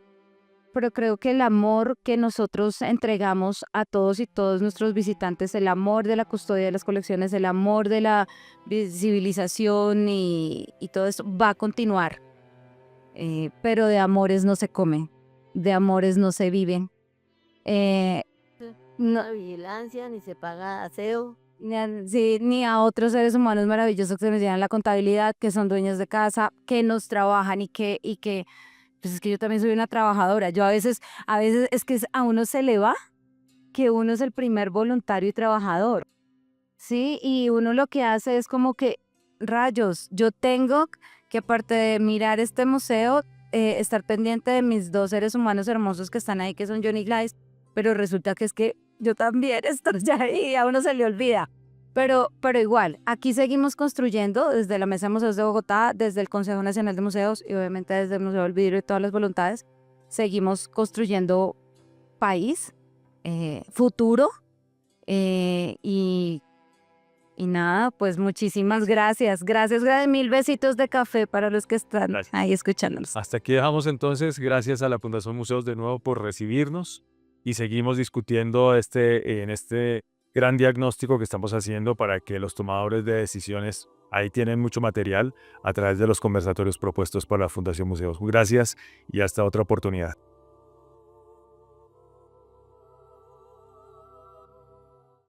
creo que el amor que nosotros entregamos a todos y todos nuestros visitantes, el amor de la custodia de las colecciones, el amor de la visibilización y todo esto va a continuar. Pero de amores no se come, de amores no se viven. No hay vigilancia, ni se paga aseo. Ni a otros seres humanos maravillosos que nos llevan la contabilidad, que son dueños de casa, que nos trabajan y que pues es que yo también soy una trabajadora. Yo a veces es que a uno se le va que uno es el primer voluntario y trabajador, ¿sí? Y uno lo que hace es como que, rayos, yo tengo que aparte de mirar este museo, estar pendiente de mis dos seres humanos hermosos que están ahí, que son John y Gladys, pero resulta que es que yo también estoy ahí, a uno se le olvida. Pero igual, aquí seguimos construyendo desde la Mesa de Museos de Bogotá, desde el Consejo Nacional de Museos y obviamente desde el Museo del Vidrio y todas las voluntades, seguimos construyendo país, futuro, y nada, pues muchísimas gracias. Gracias, mil besitos de café para los que están Gracias. ahí escuchándonos. Hasta aquí dejamos entonces. Gracias a la Fundación Museos de nuevo por recibirnos y seguimos discutiendo en este gran diagnóstico que estamos haciendo para que los tomadores de decisiones ahí tienen mucho material a través de los conversatorios propuestos por la Fundación Museos. Gracias y hasta otra oportunidad.